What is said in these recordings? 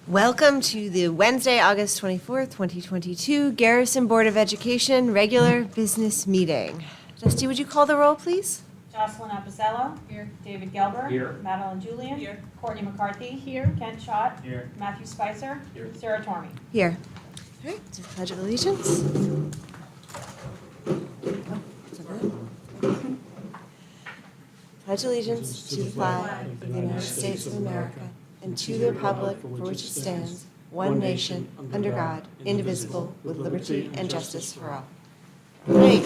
Welcome to the Wednesday, August 24th, 2022 Garrison Board of Education regular business meeting. Dusty, would you call the roll, please? Jocelyn Apicello. Here. David Gelber. Here. Madeline Julian. Here. Courtney McCarthy. Here. Kent Schott. Here. Matthew Spicer. Here. Sarah Tormey. Here. All right, to the Pledge of Allegiance. Pledge allegiance to the flag of the United States of America and to the republic for which it stands, one nation, under God, indivisible, with liberty and justice for all. Great.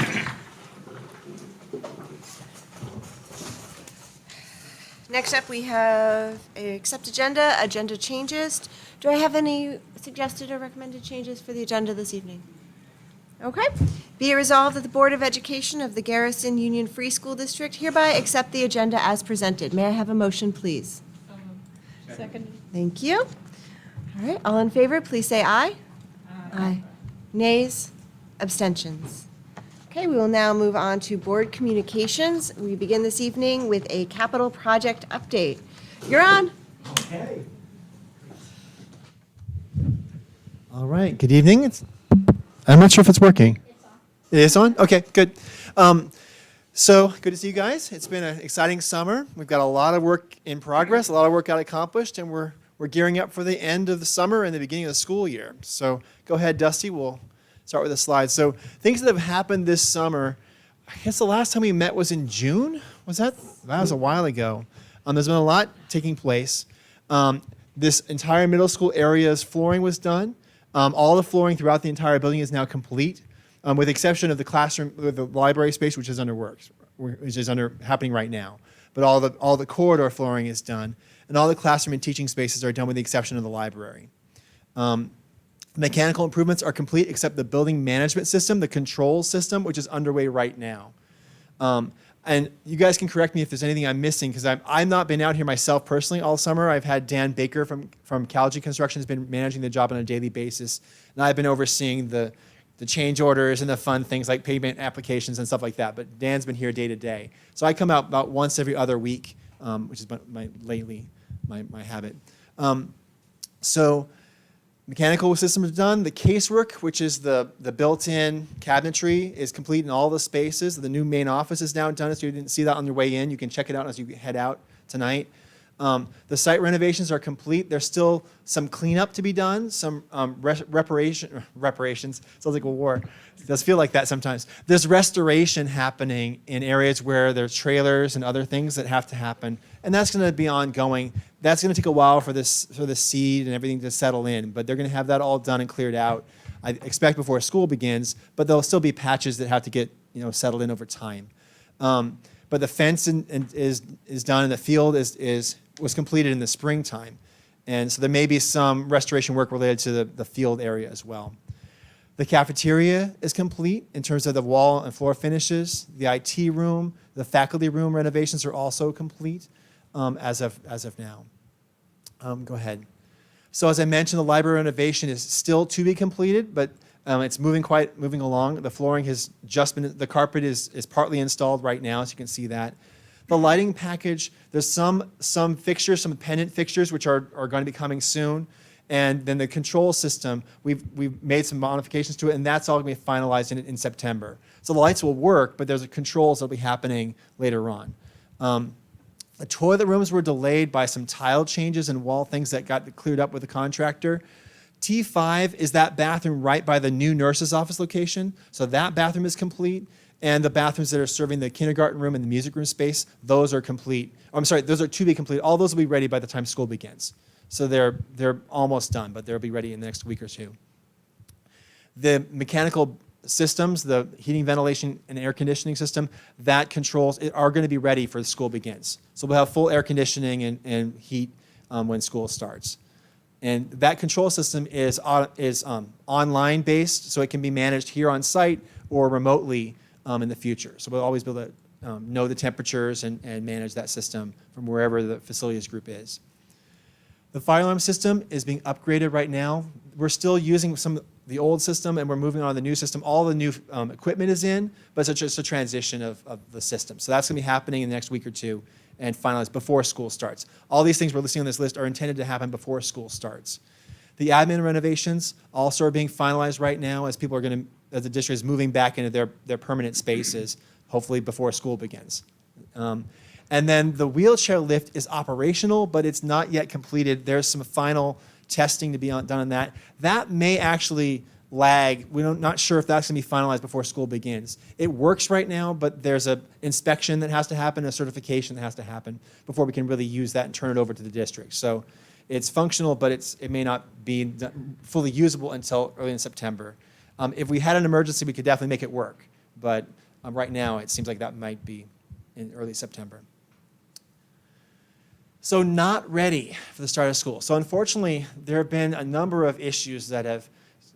Next up, we have accept agenda changes. Do I have any suggested or recommended changes for the agenda this evening? Okay. Be it resolved that the Board of Education of the Garrison Union Free School District hereby accept the agenda as presented. May I have a motion, please? Second. Thank you. All right, all in favor, please say aye. Aye. Nays? Abstentions? Okay, we will now move on to board communications. We begin this evening with a capital project update. You're on. Okay. All right, good evening. I'm not sure if it's working. It's on. It is on? Okay, good. So good to see you guys. It's been an exciting summer. We've got a lot of work in progress, a lot of work got accomplished, and we're gearing up for the end of the summer and the beginning of the school year. So go ahead, Dusty. We'll start with the slides. So things that have happened this summer, I guess the last time we met was in June. Was that? That was a while ago. There's been a lot taking place. This entire middle school area's flooring was done. All the flooring throughout the entire building is now complete, with the exception of the classroom, the library space, which is happening right now. But all the corridor flooring is done, and all the classroom and teaching spaces are done with the exception of the library. Mechanical improvements are complete except the building management system, the control system, which is underway right now. And you guys can correct me if there's anything I'm missing, because I've not been out here myself personally all summer. I've had Dan Baker from Calgy Construction has been managing the job on a daily basis, and I've been overseeing the change orders and the fun things like payment applications and stuff like that. But Dan's been here day to day. So I come out about once every other week, which is my habit. So mechanical systems are done. The casework, which is the built-in cabinetry, is complete in all the spaces. The new main office is now done. So you didn't see that on your way in. You can check it out as you head out tonight. The site renovations are complete. There's still some cleanup to be done, some reparations. Sounds like a war. It does feel like that sometimes. There's restoration happening in areas where there's trailers and other things that have to happen, and that's going to be ongoing. That's going to take a while for the seed and everything to settle in, but they're going to have that all done and cleared out, I expect, before school begins, but there'll still be patches that have to get settled in over time. But the fence is done, and the field was completed in the springtime. And so there may be some restoration work related to the field area as well. The cafeteria is complete in terms of the wall and floor finishes. The IT room, the faculty room renovations are also complete as of now. Go ahead. So as I mentioned, the library renovation is still to be completed, but it's moving along. The flooring has just been, the carpet is partly installed right now, so you can see that. The lighting package, there's some fixtures, some pendant fixtures, which are going to be coming soon. And then the control system, we've made some modifications to it, and that's all going to be finalized in September. So the lights will work, but there's controls that will be happening later on. The toilet rooms were delayed by some tile changes and wall things that got cleared up with the contractor. T5 is that bathroom right by the new nurse's office location. So that bathroom is complete. And the bathrooms that are serving the kindergarten room and the music room space, those are complete. Those are to be complete. All those will be ready by the time school begins. So they're almost done, but they'll be ready in the next week or two. The mechanical systems, the heating, ventilation, and air conditioning system, that controls are going to be ready for the school begins. So we'll have full air conditioning and heat when school starts. And that control system is online based, so it can be managed here on site or remotely in the future. So we'll always be able to know the temperatures and manage that system from wherever the facilities group is. The fire alarm system is being upgraded right now. We're still using the old system, and we're moving on to the new system. All the new equipment is in, but it's just a transition of the system. So that's going to be happening in the next week or two and finalized before school starts. All these things we're listing on this list are intended to happen before school starts. The admin renovations also are being finalized right now as people are going to, as the district is moving back into their permanent spaces, hopefully before school begins. And then the wheelchair lift is operational, but it's not yet completed. There's some final testing to be done on that. That may actually lag. We're not sure if that's going to be finalized before school begins. It works right now, but there's an inspection that has to happen, a certification that has to happen before we can really use that and turn it over to the district. So it's functional, but it may not be fully usable until early in September. If we had an emergency, we could definitely make it work. But right now, it seems like that might be in early September. So not ready for the start of school. So unfortunately, there have been a number of issues that have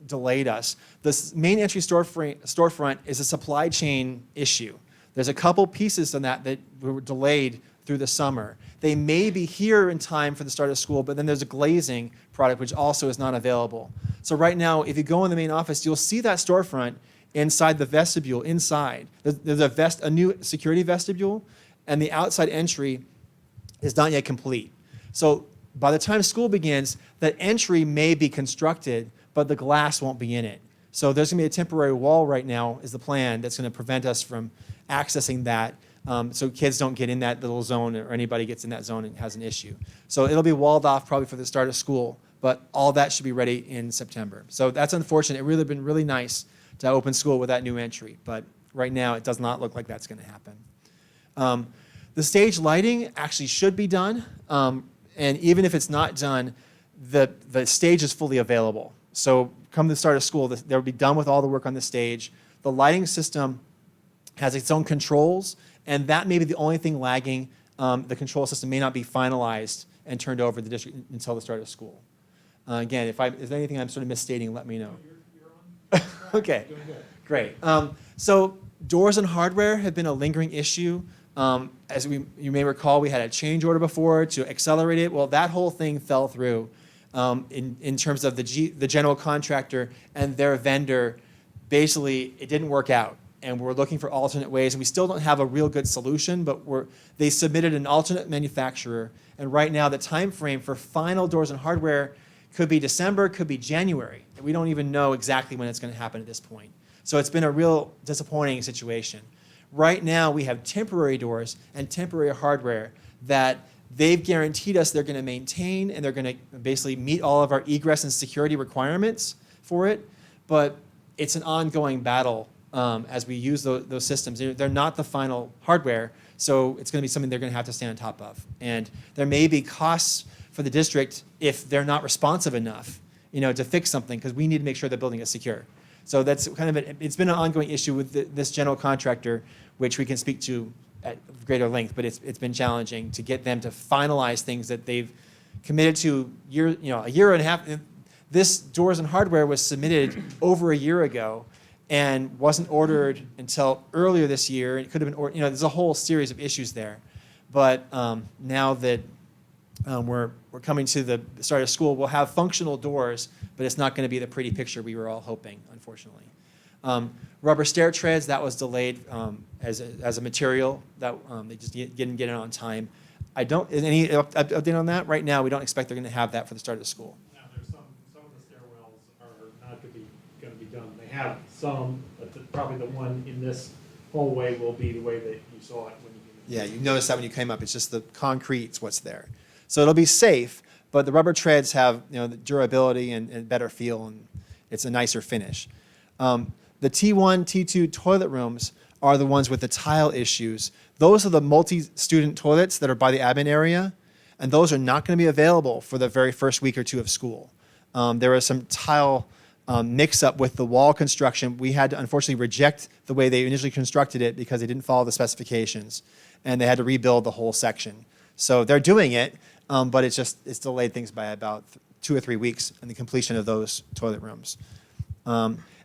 delayed us. The main entry storefront is a supply chain issue. There's a couple pieces on that were delayed through the summer. They may be here in time for the start of school, but then there's a glazing product which also is not available. So right now, if you go in the main office, you'll see that storefront inside the vestibule, inside. There's a new security vestibule, and the outside entry is not yet complete. So by the time school begins, that entry may be constructed, but the glass won't be in it. So there's going to be a temporary wall right now is the plan that's going to prevent us from accessing that so kids don't get in that little zone or anybody gets in that zone and has an issue. So it'll be walled off probably for the start of school, but all that should be ready in September. So that's unfortunate. It really been really nice to open school with that new entry, but right now it does not look like that's going to happen. The stage lighting actually should be done, and even if it's not done, the stage is fully available. So come the start of school, they'll be done with all the work on the stage. The lighting system has its own controls, and that may be the only thing lagging. The control system may not be finalized and turned over to the district until the start of school. Again, if there's anything I'm sort of misstating, let me know. You're on. Okay, great. So doors and hardware have been a lingering issue. As you may recall, we had a change order before to accelerate it. Well, that whole thing fell through in terms of the general contractor and their vendor. Basically, it didn't work out, and we're looking for alternate ways. And we still don't have a real good solution, but they submitted an alternate manufacturer, and right now the time frame for final doors and hardware could be December, could be January. And we don't even know exactly when it's going to happen at this point. So it's been a real disappointing situation. Right now, we have temporary doors and temporary hardware that they've guaranteed us they're going to maintain, and they're going to basically meet all of our egress and security requirements for it. But it's an ongoing battle as we use those systems. They're not the final hardware, so it's going to be something they're going to have to stay on top of. And there may be costs for the district if they're not responsive enough, to fix something, because we need to make sure the building is secure. So that's kind of it's been an ongoing issue with this general contractor, which we can speak to at greater length, but it's been challenging to get them to finalize things that they've committed to a year and a half. This doors and hardware was submitted over a year ago and wasn't ordered until earlier this year. It could have been, there's a whole series of issues there. But now that we're coming to the start of school, we'll have functional doors, but it's not going to be the pretty picture we were all hoping, unfortunately. Rubber stair treads, that was delayed as a material. That they just didn't get it on time. Any update on that? Right now, we don't expect they're going to have that for the start of school. Now, there's some of the stairwells are not going to be done. They have some, but probably the one in this hallway will be the way that you saw it when you came in. Yeah, you noticed that when you came up. It's just the concrete's what's there. So it'll be safe, but the rubber treads have the durability and better feel, and it's a nicer finish. The T1, T2 toilet rooms are the ones with the tile issues. Those are the multi-student toilets that are by the admin area, and those are not going to be available for the very first week or two of school. There was some tile mix-up with the wall construction. We had to unfortunately reject the way they initially constructed it because they didn't follow the specifications, and they had to rebuild the whole section. So they're doing it, but it's delayed things by about 2 or 3 weeks in the completion of those toilet rooms.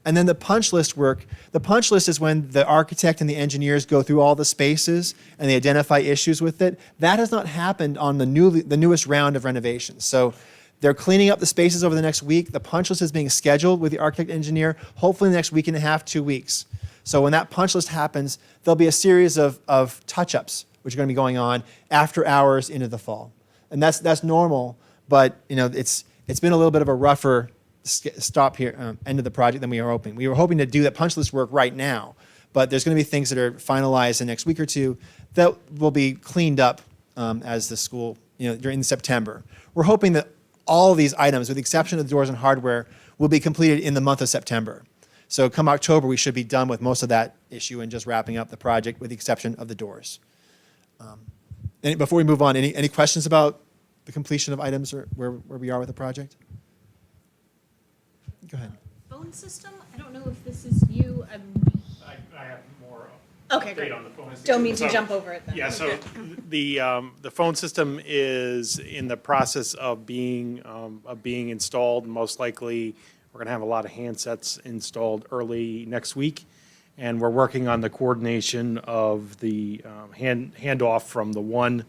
And then the punch list work. The punch list is when the architect and the engineers go through all the spaces and they identify issues with it. That has not happened on the newest round of renovations. So they're cleaning up the spaces over the next week. The punch list is being scheduled with the architect engineer, hopefully the next week and a half, 2 weeks. So when that punch list happens, there'll be a series of touch-ups which are going to be going on after hours into the fall. And that's normal, but it's it's been a little bit of a rougher stop here, end of the project than we were hoping. We were hoping to do that punch list work right now, but there's going to be things that are finalized in the next week or two that will be cleaned up as the school, during September. We're hoping that all these items, with the exception of the doors and hardware, will be completed in the month of September. So come October, we should be done with most of that issue and just wrapping up the project with the exception of the doors. Before we move on, any questions about the completion of items or where we are with the project? Go ahead. Phone system? I don't know if this is you. I have more Okay, update great. on the phone system. Don't mean to So- jump over it then. Yeah, so the phone system is in the process of being installed. Most likely, we're going to have a lot of handsets installed early next week. And we're working on the coordination of the handoff from the one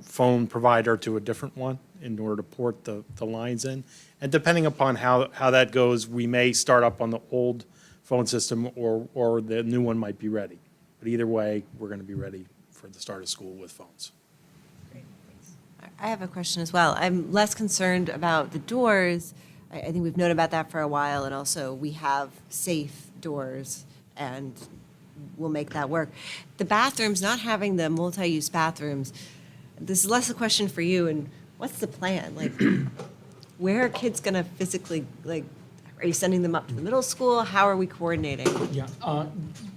phone provider to a different one in order to port the lines in. And depending upon how that goes, we may start up on the old phone system or the new one might be ready. But either way, we're going to be ready for the start of school with phones. I have a question as well. I'm less concerned about the doors. I think we've known about that for a while, and also we have safe doors, and we'll make that work. The bathrooms, not having the multi-use bathrooms, this is less a question for you, and what's the plan? Like, where are kids going to physically, are you sending them up to the middle school? How are we coordinating? Yeah,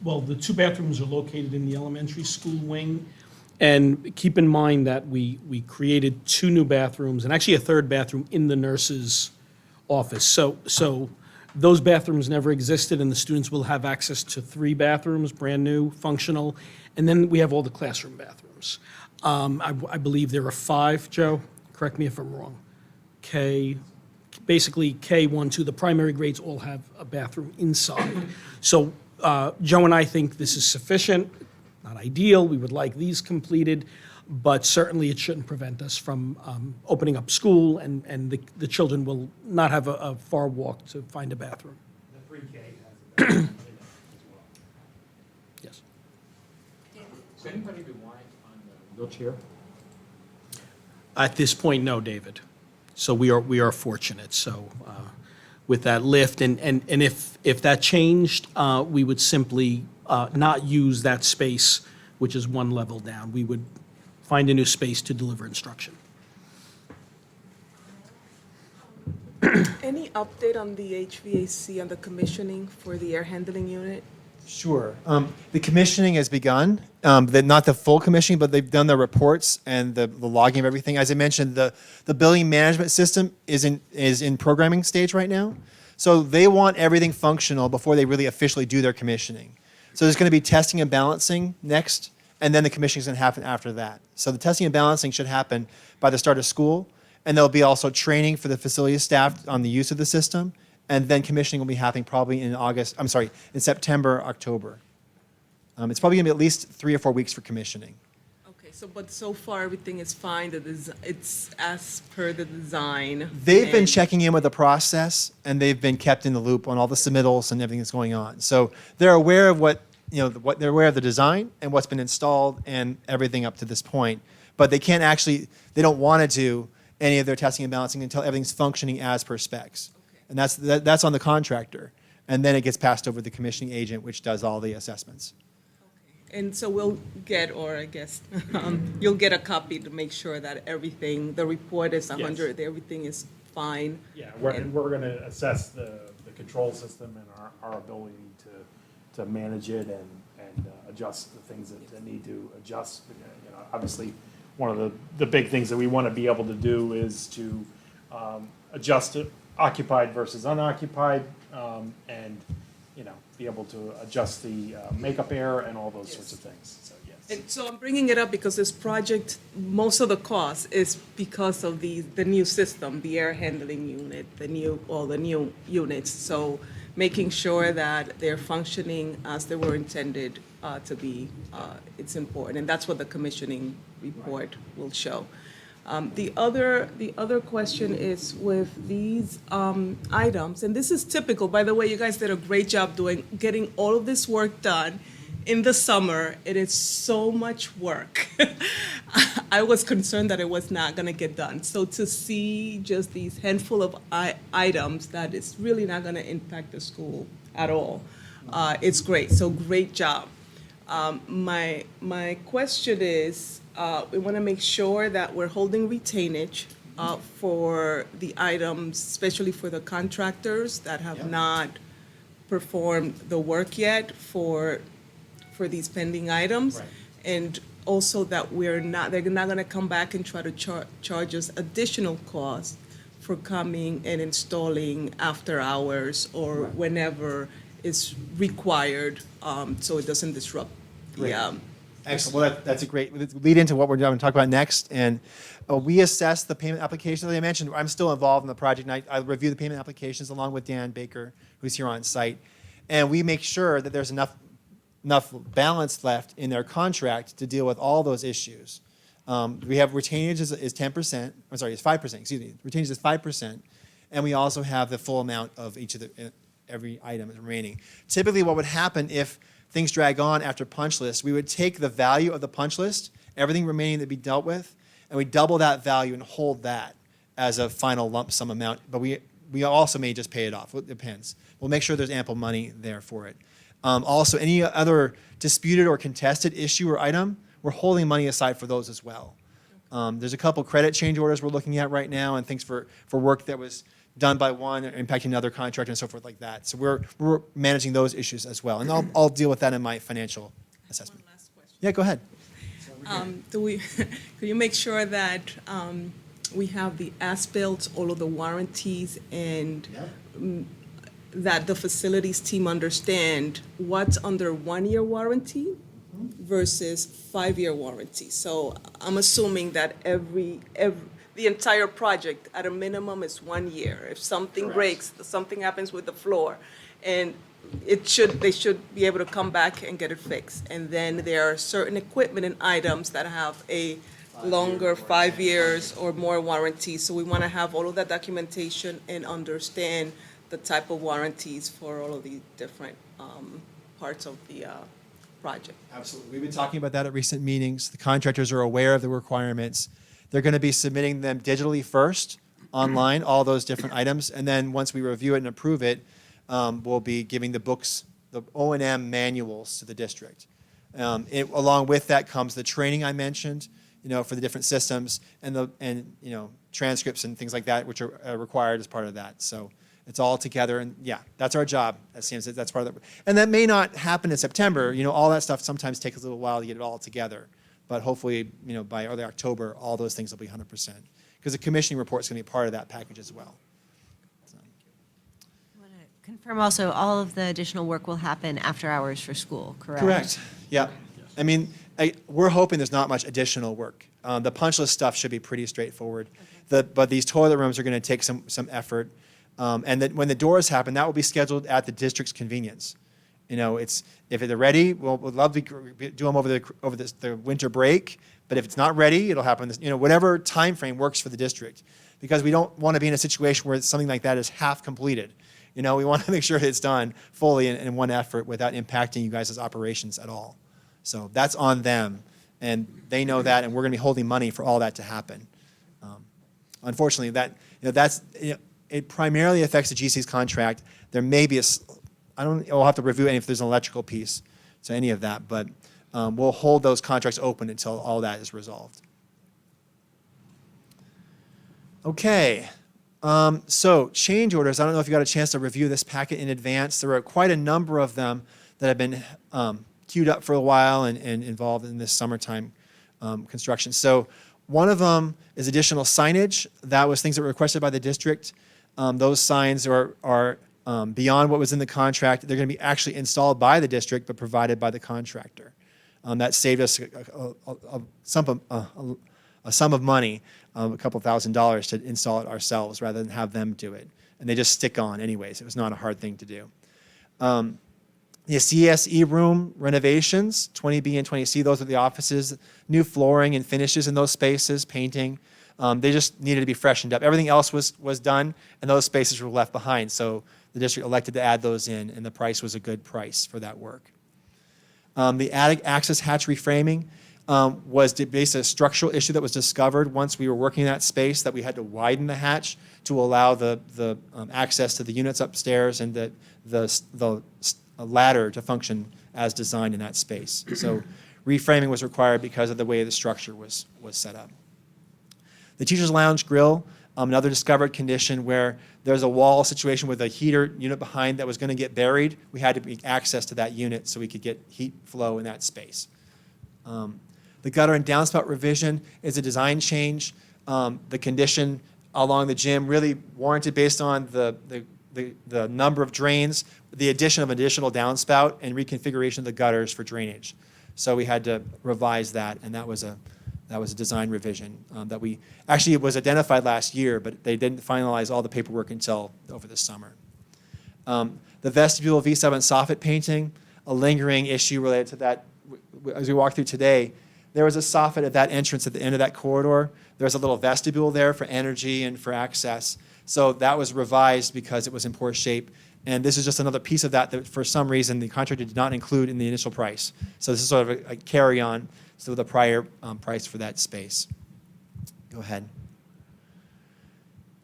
well, the two bathrooms are located in the elementary school wing. And keep in mind that we created two new bathrooms and actually a third bathroom in the nurse's office. So those bathrooms never existed, and the students will have access to three bathrooms, brand new, functional. And then we have all the classroom bathrooms. I believe there are 5, Joe, correct me if I'm wrong. Basically K1, 2, the primary grades all have a bathroom inside. So Joe and I think this is sufficient, not ideal, we would like these completed, but certainly it shouldn't prevent us from opening up school, and the children will not have a far walk to find a bathroom. The pre-K has a bathroom in it as well. Yes. Is anybody reliant on the wheelchair? At this point, no, David. So we are fortunate. So with that lift, and if that changed, we would simply not use that space, which is one level down. We would find a new space to deliver instruction. Any update on the HVAC and the commissioning for the air handling unit? Sure. The commissioning has begun. Not the full commissioning, but they've done the reports and the logging of everything. As I mentioned, the building management system is in programming stage right now. So they want everything functional before they really officially do their commissioning. So there's going to be testing and balancing next, and then the commissioning is going to happen after that. So the testing and balancing should happen by the start of school, and there'll be also training for the facility staff on the use of the system. And then commissioning will be happening probably in September, October. It's probably going to be at least 3 or 4 weeks for commissioning. Okay, but so far everything is fine, it's as per the design. They've been and- checking in with the process, and they've been kept in the loop on all the submittals and everything that's going on. So they're aware of they're aware of the design and what's been installed and everything up to this point. But they don't want to do any of their testing and balancing until everything's functioning as per specs. And that's on the contractor. And then it gets passed over to the commissioning agent, which does all the assessments. And so we'll get, or I guess, you'll get a copy to make sure that everything, the report is 100, everything is fine. Yeah, we're going to assess the control system and our ability to manage it and adjust the things that need to adjust. Obviously, one of the big things that we want to be able to do is to adjust it, occupied versus unoccupied, and be able to adjust the makeup air and all those sorts of things. So yes. And so I'm bringing it up because this project, most of the cost is because of the new system, the air handling unit, all the new units. So making sure that they're functioning as they were intended to be, it's important. And that's what the commissioning report will show. The other question is with these items, and this is typical, by the way, you guys did a great job getting all of this work done in the summer, it is so much work. I was concerned that it was not going to get done. So to see just these handful of items that is really not going to impact the school at all, it's great. So great job. My question is, we want to make sure that we're holding retainage for the items, especially for the contractors that have not performed the work yet for these pending items. Right. And also that they're not going to come back and try to charge us additional costs for coming and installing after hours or whenever is required, so it doesn't disrupt Great. the. Excellent. Well, that's a great lead into what we're going to talk about next. And we assess the payment applications. As I mentioned, I'm still involved in the project, and I review the payment applications along with Dan Baker, who's here on site. And we make sure that there's enough balance left in their contract to deal with all those issues. We have retainage is 10%. I'm sorry, it's 5%. Excuse me. Retainage is 5%, and we also have the full amount of each of every item remaining. Typically, what would happen if things drag on after punch list, we would take the value of the punch list, everything remaining that be dealt with, and we double that value and hold that as a final lump sum amount. But we also may just pay it off. It depends. We'll make sure there's ample money there for it. Also, any other disputed or contested issue or item, we're holding money aside for those as well. There's a couple credit change orders we're looking at right now and things for work that was done by one impacting another contractor and so forth like that. So we're managing those issues as well. And I'll deal with that in my financial assessment. One last question. Yeah, go ahead. Could you make sure that we have the as-built, all of the warranties, and that the facilities team understand what's under 1-year warranty versus 5-year warranty? So I'm assuming that the entire project at a minimum is 1 year. If something breaks, something happens with the floor, and they should be able to come back and get it fixed. And then there are certain equipment and items that have a longer 5 years or more warranty. So we want to have all of that documentation and understand the type of warranties for all of the different parts of the project. Absolutely. We've been talking about that at recent meetings. The contractors are aware of the requirements. They're going to be submitting them digitally first, online, all those different items. And then once we review it and approve it, we'll be giving the books, the O&M manuals to the district. Along with that comes the training I mentioned, for the different systems and transcripts and things like that, which are required as part of that. So it's all together, and that's our job. As Sam said, that's part of it. And that may not happen in September. All that stuff sometimes takes a little while to get it all together. But hopefully, by early October, all those things will be 100%. Because the commissioning report is going to be part of that package as well. I want to confirm also, all of the additional work will happen after hours for school, correct? Correct. Yeah. I mean, we're hoping there's not much additional work. The punch list stuff should be pretty straightforward. Okay. But these toilet rooms are going to take some effort. And that when the doors happen, that will be scheduled at the district's convenience. If they're ready, we'd love to do them over the winter break. But if it's not ready, it'll happen. Whatever time frame works for the district, because we don't want to be in a situation where something like that is half completed. We want to make sure it's done fully in one effort without impacting you guys' operations at all. So that's on them, and they know that, and we're going to be holding money for all that to happen. Unfortunately, it primarily affects the GC's contract. There may be we'll have to review if there's an electrical piece to any of that, but we'll hold those contracts open until all that is resolved. Okay, so change orders. I don't know if you got a chance to review this packet in advance. There are quite a number of them that have been queued up for a while and involved in this summertime construction. So one of them is additional signage. That was things that were requested by the district. Those signs are beyond what was in the contract. They're going to be actually installed by the district, but provided by the contractor. That saved us a sum of money, a couple $1,000 to install it ourselves rather than have them do it. And they just stick on anyways. It was not a hard thing to do. The CPSE room renovations, 20B and 20C, those are the offices, new flooring and finishes in those spaces, painting. They just needed to be freshened up. Everything else was done, and those spaces were left behind. So the district elected to add those in, and the price was a good price for that work. The attic access hatch reframing was basically a structural issue that was discovered once we were working in that space, that we had to widen the hatch to allow the access to the units upstairs and the ladder to function as designed in that space. So reframing was required because of the way the structure was set up. The teacher's lounge grill, another discovered condition where there's a wall situation with a heater unit behind that was going to get buried. We had to be access to that unit so we could get heat flow in that space. The gutter and downspout revision is a design change. The condition along the gym really warranted based on the number of drains, the addition of an additional downspout and reconfiguration of the gutters for drainage. So we had to revise that, and that was a design revision that we actually, it was identified last year, but they didn't finalize all the paperwork until over the summer. The vestibule V7 soffit painting, a lingering issue related to that. As we walk through today, there was a soffit at that entrance at the end of that corridor. There's a little vestibule there for energy and for access. So that was revised because it was in poor shape. And this is just another piece of that for some reason the contractor did not include in the initial price. So this is sort of a carry-on to the prior price for that space. Go ahead.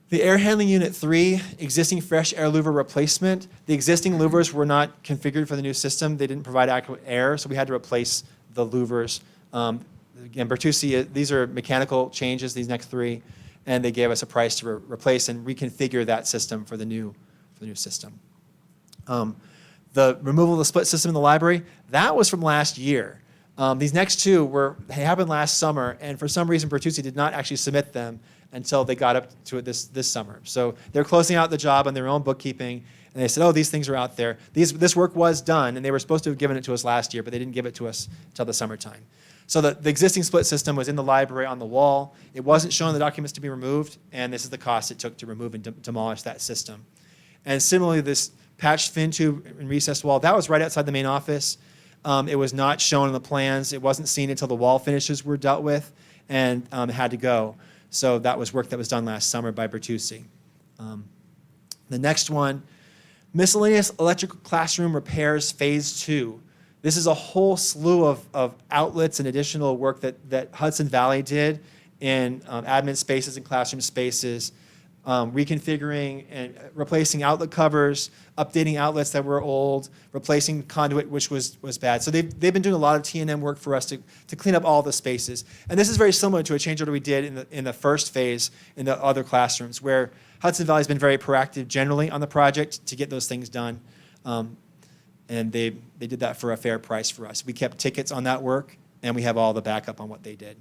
The air handling unit 3, existing fresh air louver replacement. The existing louvers were not configured for the new system. They didn't provide adequate air, so we had to replace the louvers. Again, Bertucci, these are mechanical changes, these next 3, and they gave us a price to replace and reconfigure that system for the new system. The removal of the split system in the library, that was from last year. These next 2 happened last summer, and for some reason Bertucci did not actually submit them until they got up to it this summer. So they're closing out the job on their own bookkeeping, and they said, oh, these things are out there. This work was done, and they were supposed to have given it to us last year, but they didn't give it to us until the summertime. So the existing split system was in the library on the wall. It wasn't shown in the documents to be removed, and this is the cost it took to remove and demolish that system. And similarly, this patched fin tube and recessed wall, that was right outside the main office. It was not shown in the plans. It wasn't seen until the wall finishes were dealt with and had to go. So that was work that was done last summer by Bertucci. The next one, miscellaneous electrical classroom repairs phase 2. This is a whole slew of outlets and additional work that Hudson Valley did in admin spaces and classroom spaces, reconfiguring and replacing outlet covers, updating outlets that were old, replacing conduit which was bad. So they've been doing a lot of T&M work for us to clean up all the spaces. And this is very similar to a change order we did in the first phase in the other classrooms, where Hudson Valley has been very proactive generally on the project to get those things done. And they did that for a fair price for us. We kept tickets on that work, and we have all the backup on what they did.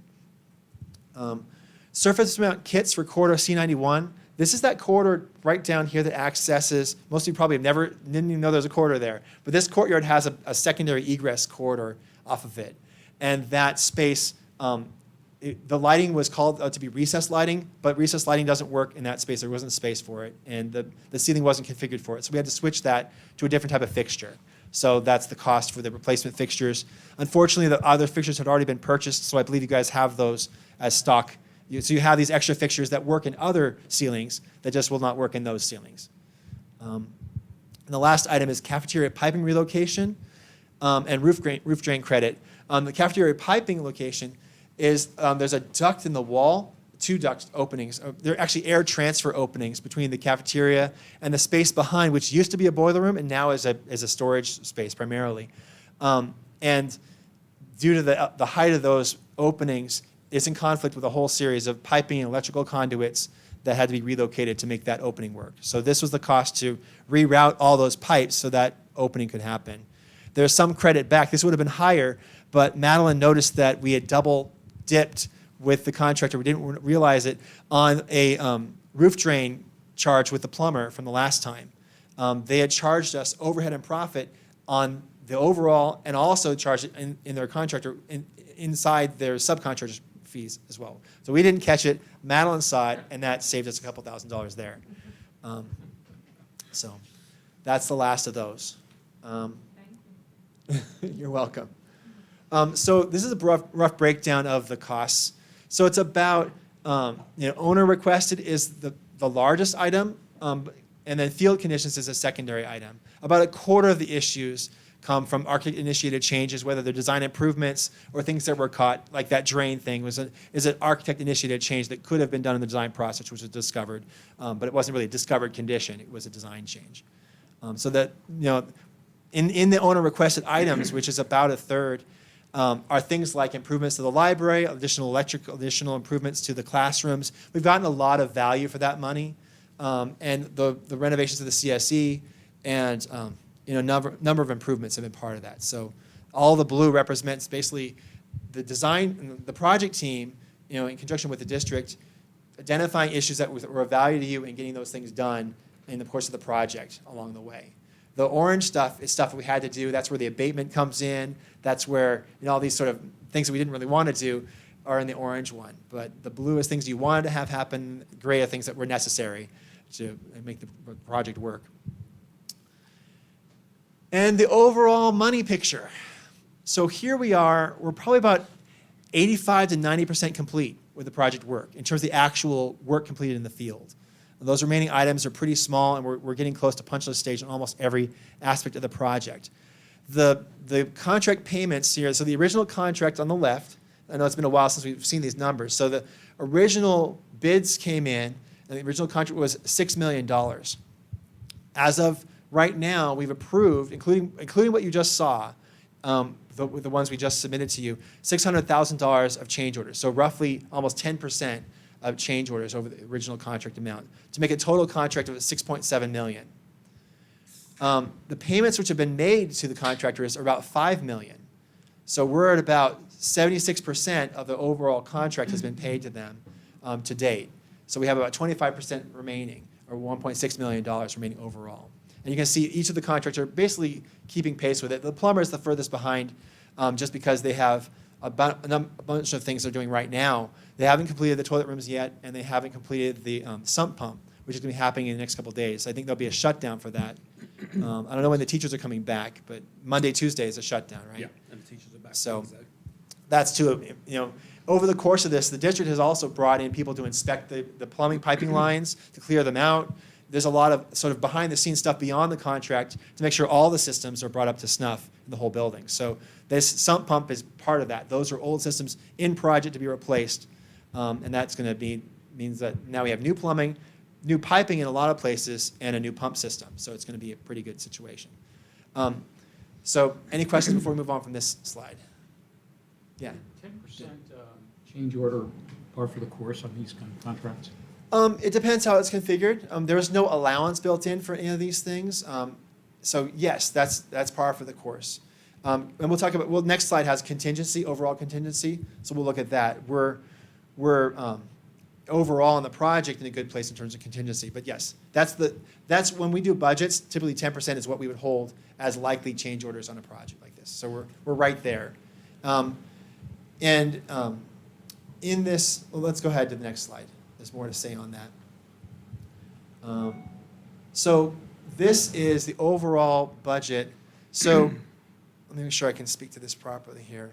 Surface mount kits for corridor C91. This is that corridor right down here that accesses, most of you probably didn't even know there's a corridor there, but this courtyard has a secondary egress corridor off of it. And that space, the lighting was called to be recessed lighting, but recessed lighting doesn't work in that space. There wasn't space for it, and the ceiling wasn't configured for it. So we had to switch that to a different type of fixture. So that's the cost for the replacement fixtures. Unfortunately, the other fixtures had already been purchased, so I believe you guys have those as stock. So you have these extra fixtures that work in other ceilings that just will not work in those ceilings. And the last item is cafeteria piping relocation and roof drain credit. The cafeteria piping location is there's a duct in the wall, 2 duct openings. They're actually air transfer openings between the cafeteria and the space behind, which used to be a boiler room and now is a storage space primarily. And due to the height of those openings, it's in conflict with a whole series of piping and electrical conduits that had to be relocated to make that opening work. So this was the cost to reroute all those pipes so that opening could happen. There's some credit back. This would have been higher, but Madeline noticed that we had double dipped with the contractor. We didn't realize it on a roof drain charge with the plumber from the last time. They had charged us overhead and profit on the overall and also charged it in their contractor inside their subcontractors fees as well. So we didn't catch it. Madeline saw it, and that saved us a couple $1,000s there. So that's the last of those. You're welcome. So this is a rough breakdown of the costs. So it's about, owner requested is the largest item, and then field conditions is a secondary item. About a quarter of the issues come from architect-initiated changes, whether they're design improvements or things that were caught, like that drain thing is an architect-initiated change that could have been done in the design process, which was discovered, but it wasn't really a discovered condition. It was a design change. So that, in the owner requested items, which is about a third, are things like improvements to the library, additional improvements to the classrooms. We've gotten a lot of value for that money, and the renovations to the CSE and number of improvements have been part of that. So all the blue represents basically the design, the project team, in conjunction with the district, identifying issues that were of value to you and getting those things done in the course of the project along the way. The orange stuff is stuff we had to do. That's where the abatement comes in. That's where all these sort of things that we didn't really want to do are in the orange one. But the blue is things you wanted to have happen. Gray are things that were necessary to make the project work. And the overall money picture. So here we are. We're probably about 85 to 90% complete with the project work in terms of the actual work completed in the field. Those remaining items are pretty small, and we're getting close to punch list stage on almost every aspect of the project. The contract payments here, so the original contract on the left, I know it's been a while since we've seen these numbers. So the original bids came in, and the original contract was $6 million. As of right now, we've approved, including what you just saw, the ones we just submitted to you, $600,000 of change orders. So roughly almost 10% of change orders over the original contract amount to make a total contract of $6.7 million. The payments which have been made to the contractors are about $5 million. So we're at about 76% of the overall contract has been paid to them to date. So we have about 25% remaining, or $1.6 million remaining overall. And you can see each of the contractors are basically keeping pace with it. The plumber is the furthest behind just because they have a bunch of things they're doing right now. They haven't completed the toilet rooms yet, and they haven't completed the sump pump, which is going to be happening in the next couple of days. I think there'll be a shutdown for that. I don't know when the teachers are coming back, but Monday, Tuesday is a shutdown, right? Yeah, and the teachers are back. So that's too, over the course of this, the district has also brought in people to inspect the plumbing piping lines, to clear them out. There's a lot of sort of behind-the-scenes stuff beyond the contract to make sure all the systems are brought up to snuff in the whole building. So this sump pump is part of that. Those are old systems in project to be replaced, and that's going to means that now we have new plumbing, new piping in a lot of places, and a new pump system. So it's going to be a pretty good situation. So any questions before we move on from this slide? Yeah. 10% change order par for the course on these kind of contracts? It depends how it's configured. There is no allowance built in for any of these things. So yes, that's par for the course. And we'll talk about, next slide has contingency, overall contingency. So we'll look at that. We're overall in the project in a good place in terms of contingency. But yes, that's when we do budgets, typically 10% is what we would hold as likely change orders on a project like this. So we're right there. In this, let's go ahead to the next slide. There's more to say on that. So this is the overall budget. So let me make sure I can speak to this properly here.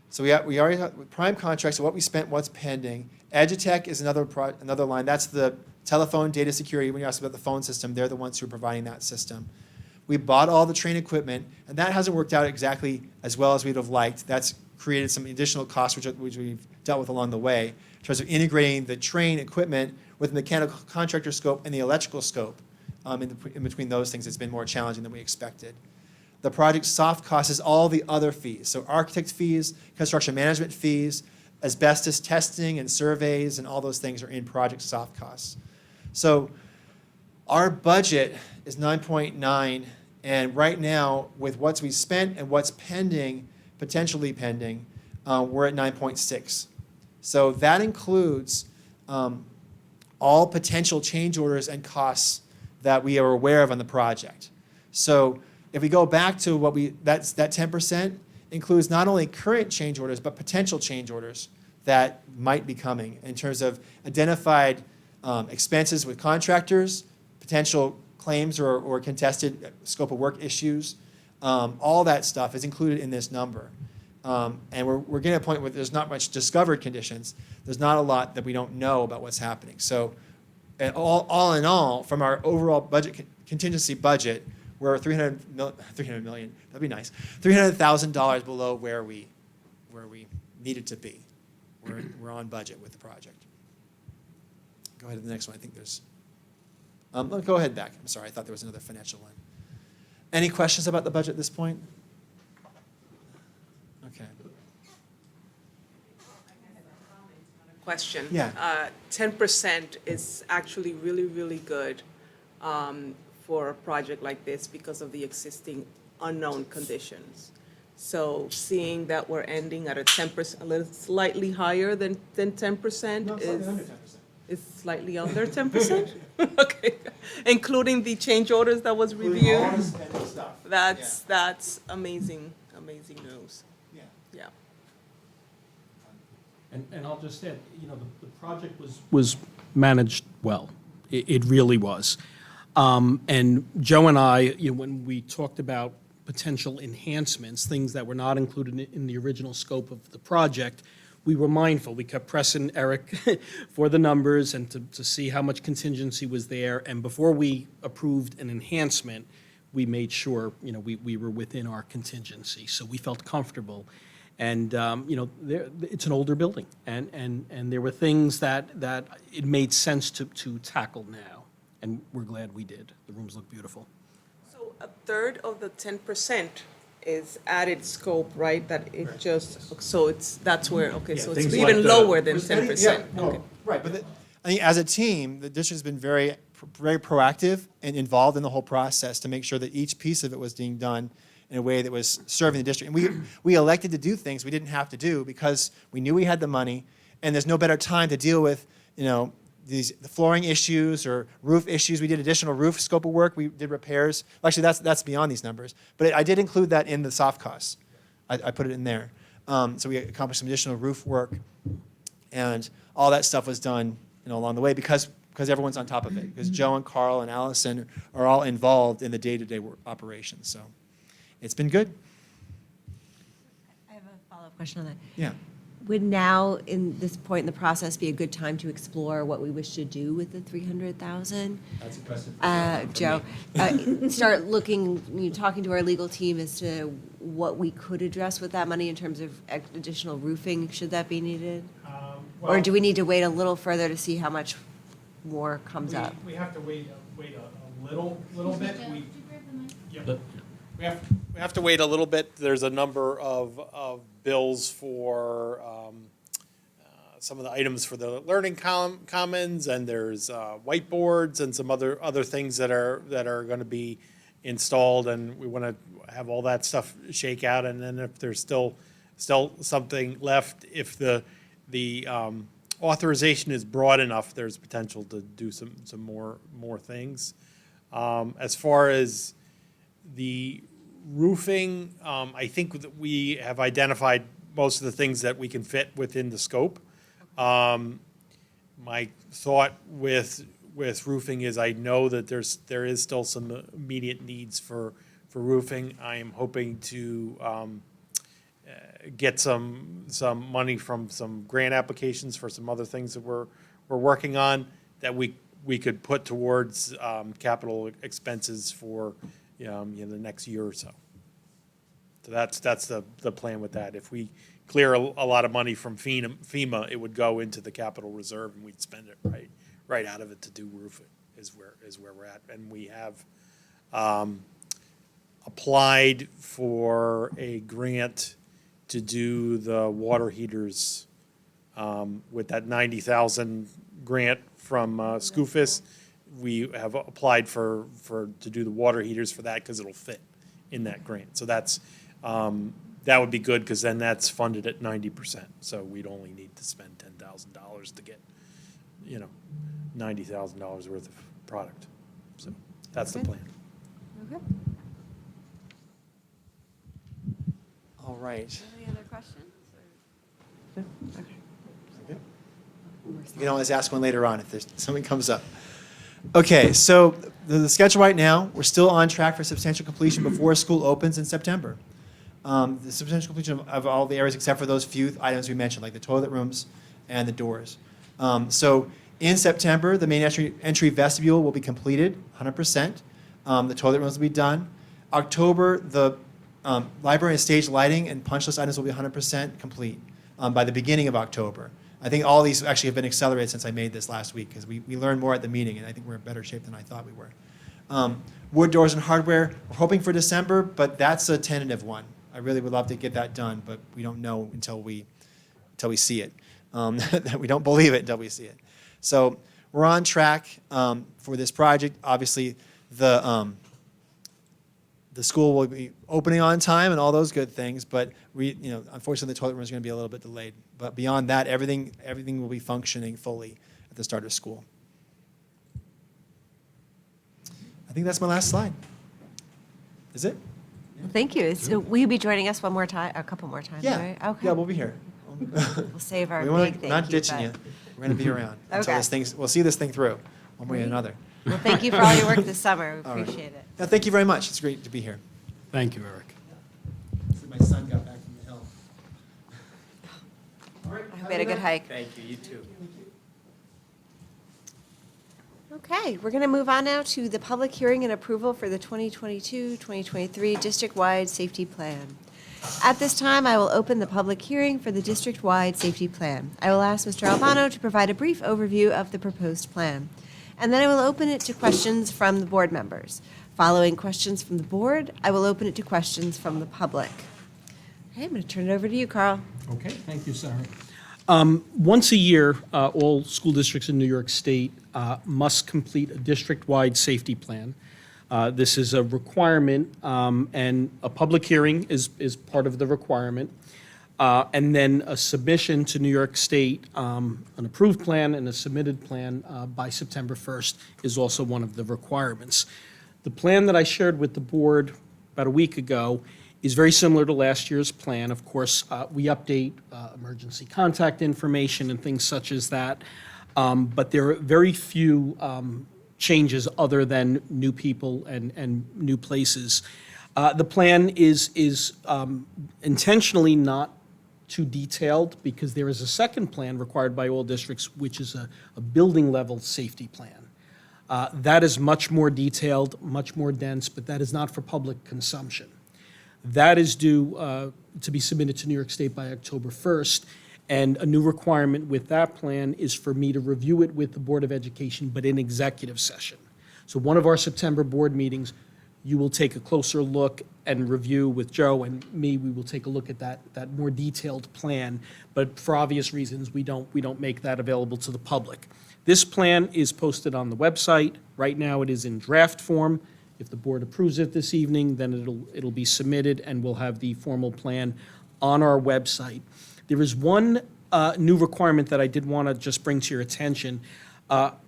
So we already have prime contracts, so what we spent, what's pending. Edutech is another line. That's the telephone data security. When you ask about the phone system, they're the ones who are providing that system. We bought all the train equipment, and that hasn't worked out exactly as well as we'd have liked. That's created some additional costs, which we've dealt with along the way, in terms of integrating the train equipment with the mechanical contractor scope and the electrical scope. In between those things, it's been more challenging than we expected. The project soft cost is all the other fees. So architect fees, construction management fees, asbestos testing and surveys, and all those things are in project soft costs. So our budget is 9.9, and right now, with what we spent and what's pending, potentially pending, we're at 9.6. So that includes all potential change orders and costs that we are aware of on the project. So if we go back to that 10% includes not only current change orders, but potential change orders that might be coming in terms of identified expenses with contractors, potential claims or contested scope of work issues. All that stuff is included in this number. And we're getting to a point where there's not much discovered conditions. There's not a lot that we don't know about what's happening. So all in all, from our overall budget contingency budget, we're 300 million, that'd be nice, $300,000 below where we needed to be. We're on budget with the project. Go ahead to the next one. I think there's, go ahead back. I'm sorry, I thought there was another financial one. Any questions about the budget at this point? Okay. Question. Yeah. 10% is actually really, really good for a project like this because of the existing unknown conditions. So seeing that we're ending at a 10%, a little slightly higher than 10% No, is. slightly under 10%. Is slightly under 10%? Okay, including the change orders that was reviewed? All the spending stuff. That's amazing, amazing news, Yeah. yeah. And I'll just add, you know, the project was managed well. It really was. And Joe and I, you know, when we talked about potential enhancements, things that were not included in the original scope of the project, we were mindful. We kept pressing Eric for the numbers and to see how much contingency was there. And before we approved an enhancement, we made sure, you know, we were within our contingency. So we felt comfortable. And, you know, it's an older building. And there were things that it made sense to tackle now. And we're glad we did. The rooms look beautiful. So a third of the 10% is added scope, right? That it just, so that's where, okay, Yeah, so it's things even like the- lower than 10%. Yeah, well, Okay. right, but I think as a team, the district's been very proactive and involved in the whole process to make sure that each piece of it was being done in a way that was serving the district. And we elected to do things we didn't have to do because we knew we had the money, and there's no better time to deal with, you know, the flooring issues or roof issues. We did additional roof scope of work. We did repairs. Well, actually, that's beyond these numbers. But I did include that in the soft costs. I put it in there. So we accomplished some additional roof work, and all that stuff was done, you know, along the way because everyone's on top of it. Because Joe and Carl and Allison are all involved in the day-to-day operations. So it's been good. I have a follow-up question on that. Yeah. Would now, in this point in the process, be a good time to explore what we wish to do with the 300,000? That's a question Joe, start looking, you know, talking to our legal team as to what we could address with that money in terms of additional roofing, should that be needed? Or do we need to wait a little further to see how much more comes up? We have to wait a little bit. But- We have to wait a little bit. There's a number of bills for some of the items for the learning commons, and there's whiteboards and some other things that are going to be installed, and we want to have all that stuff shake out. And then if there's still something left, if the authorization is broad enough, there's potential to do some more things. As far as the roofing, I think that we have identified most of the things that we can fit within the scope. My thought with roofing is I know that there is still some immediate needs for roofing. I am hoping to get some money from some grant applications for some other things that we're working on that we could put towards capital expenses for the next year or so. So that's the plan with that. If we clear a lot of money from FEMA, it would go into the capital reserve and we'd spend it right out of it to do roofing is where we're at. And we have applied for a grant to do the water heaters with that 90,000 grant from SCUFIS. We have applied to do the water heaters for that because it'll fit in that grant. So that would be good because then that's funded at 90%. So we'd only need to spend $10,000 to get, $90,000 worth of product. So that's the plan. Okay. All right. Any other questions? Okay. You can always ask one later on if there's something comes up. Okay, so the schedule right now, we're still on track for substantial completion before school opens in September. The substantial completion of all the areas except for those few items we mentioned, like the toilet rooms and the doors. So in September, the main entry vestibule will be completed, 100%. The toilet rooms will be done. October, the library and stage lighting and punch list items will be 100% complete by the beginning of October. I think all these actually have been accelerated since I made this last week because we learned more at the meeting, and I think we're in better shape than I thought we were. Wood doors and hardware, we're hoping for December, but that's a tentative one. I really would love to get that done, but we don't know until we see it. We don't believe it until we see it. So we're on track for this project. Obviously, the school will be opening on time and all those good things, but unfortunately, the toilet room is going to be a little bit delayed. But beyond that, everything will be functioning fully at the start of school. I think that's my last slide. Is it? Thank you. So will you be joining us one more time, a couple more times, Yeah. right? Okay. Yeah, we'll be here. We'll save our We big won't, thank you. not ditching you. We're going to be around until Okay. we'll see this thing through, one way or another. Well, thank you for all your work this summer. We All right. appreciate it. Yeah, thank you very much. It's great to be here. Thank you, Eric. My son got back from the hill. I hope you had a good hike. Thank you. You too. Okay, we're going to move on now to the public hearing and approval for the 2022-2023 district-wide safety plan. At this time, I will open the public hearing for the district-wide safety plan. I will ask Mr. Albano to provide a brief overview of the proposed plan, and then I will open it to questions from the board members. Following questions from the board, I will open it to questions from the public. Okay, I'm going to turn it over to you, Carl. Okay, thank you, Sarah. Once a year, all school districts in New York State must complete a district-wide safety plan. This is a requirement, and a public hearing is part of the requirement. And then a submission to New York State, an approved plan and a submitted plan by September 1st is also one of the requirements. The plan that I shared with the board about a week ago is very similar to last year's plan. Of course, we update emergency contact information and things such as that, but there are very few changes other than new people and new places. The plan is intentionally not too detailed because there is a second plan required by all districts, which is a building level safety plan. That is much more detailed, much more dense, but that is not for public consumption. That is due to be submitted to New York State by October 1st, and a new requirement with that plan is for me to review it with the Board of Education, but in executive session. So one of our September board meetings, you will take a closer look and review with Joe and me. We will take a look at that more detailed plan, but for obvious reasons, we don't make that available to the public. This plan is posted on the website. Right now, it is in draft form. If the board approves it this evening, then it'll be submitted, and we'll have the formal plan on our website. There is one new requirement that I did want to just bring to your attention.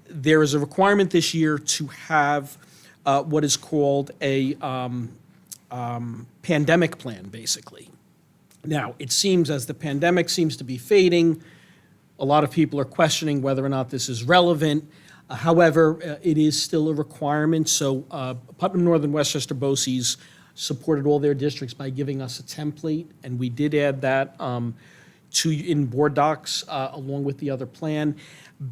There is a requirement this year to have what is called a pandemic plan, basically. Now, it seems as the pandemic seems to be fading, a lot of people are questioning whether or not this is relevant. However, it is still a requirement, so Putnam Northern Westchester BOCES supported all their districts by giving us a template, and we did add that in board docs along with the other plan.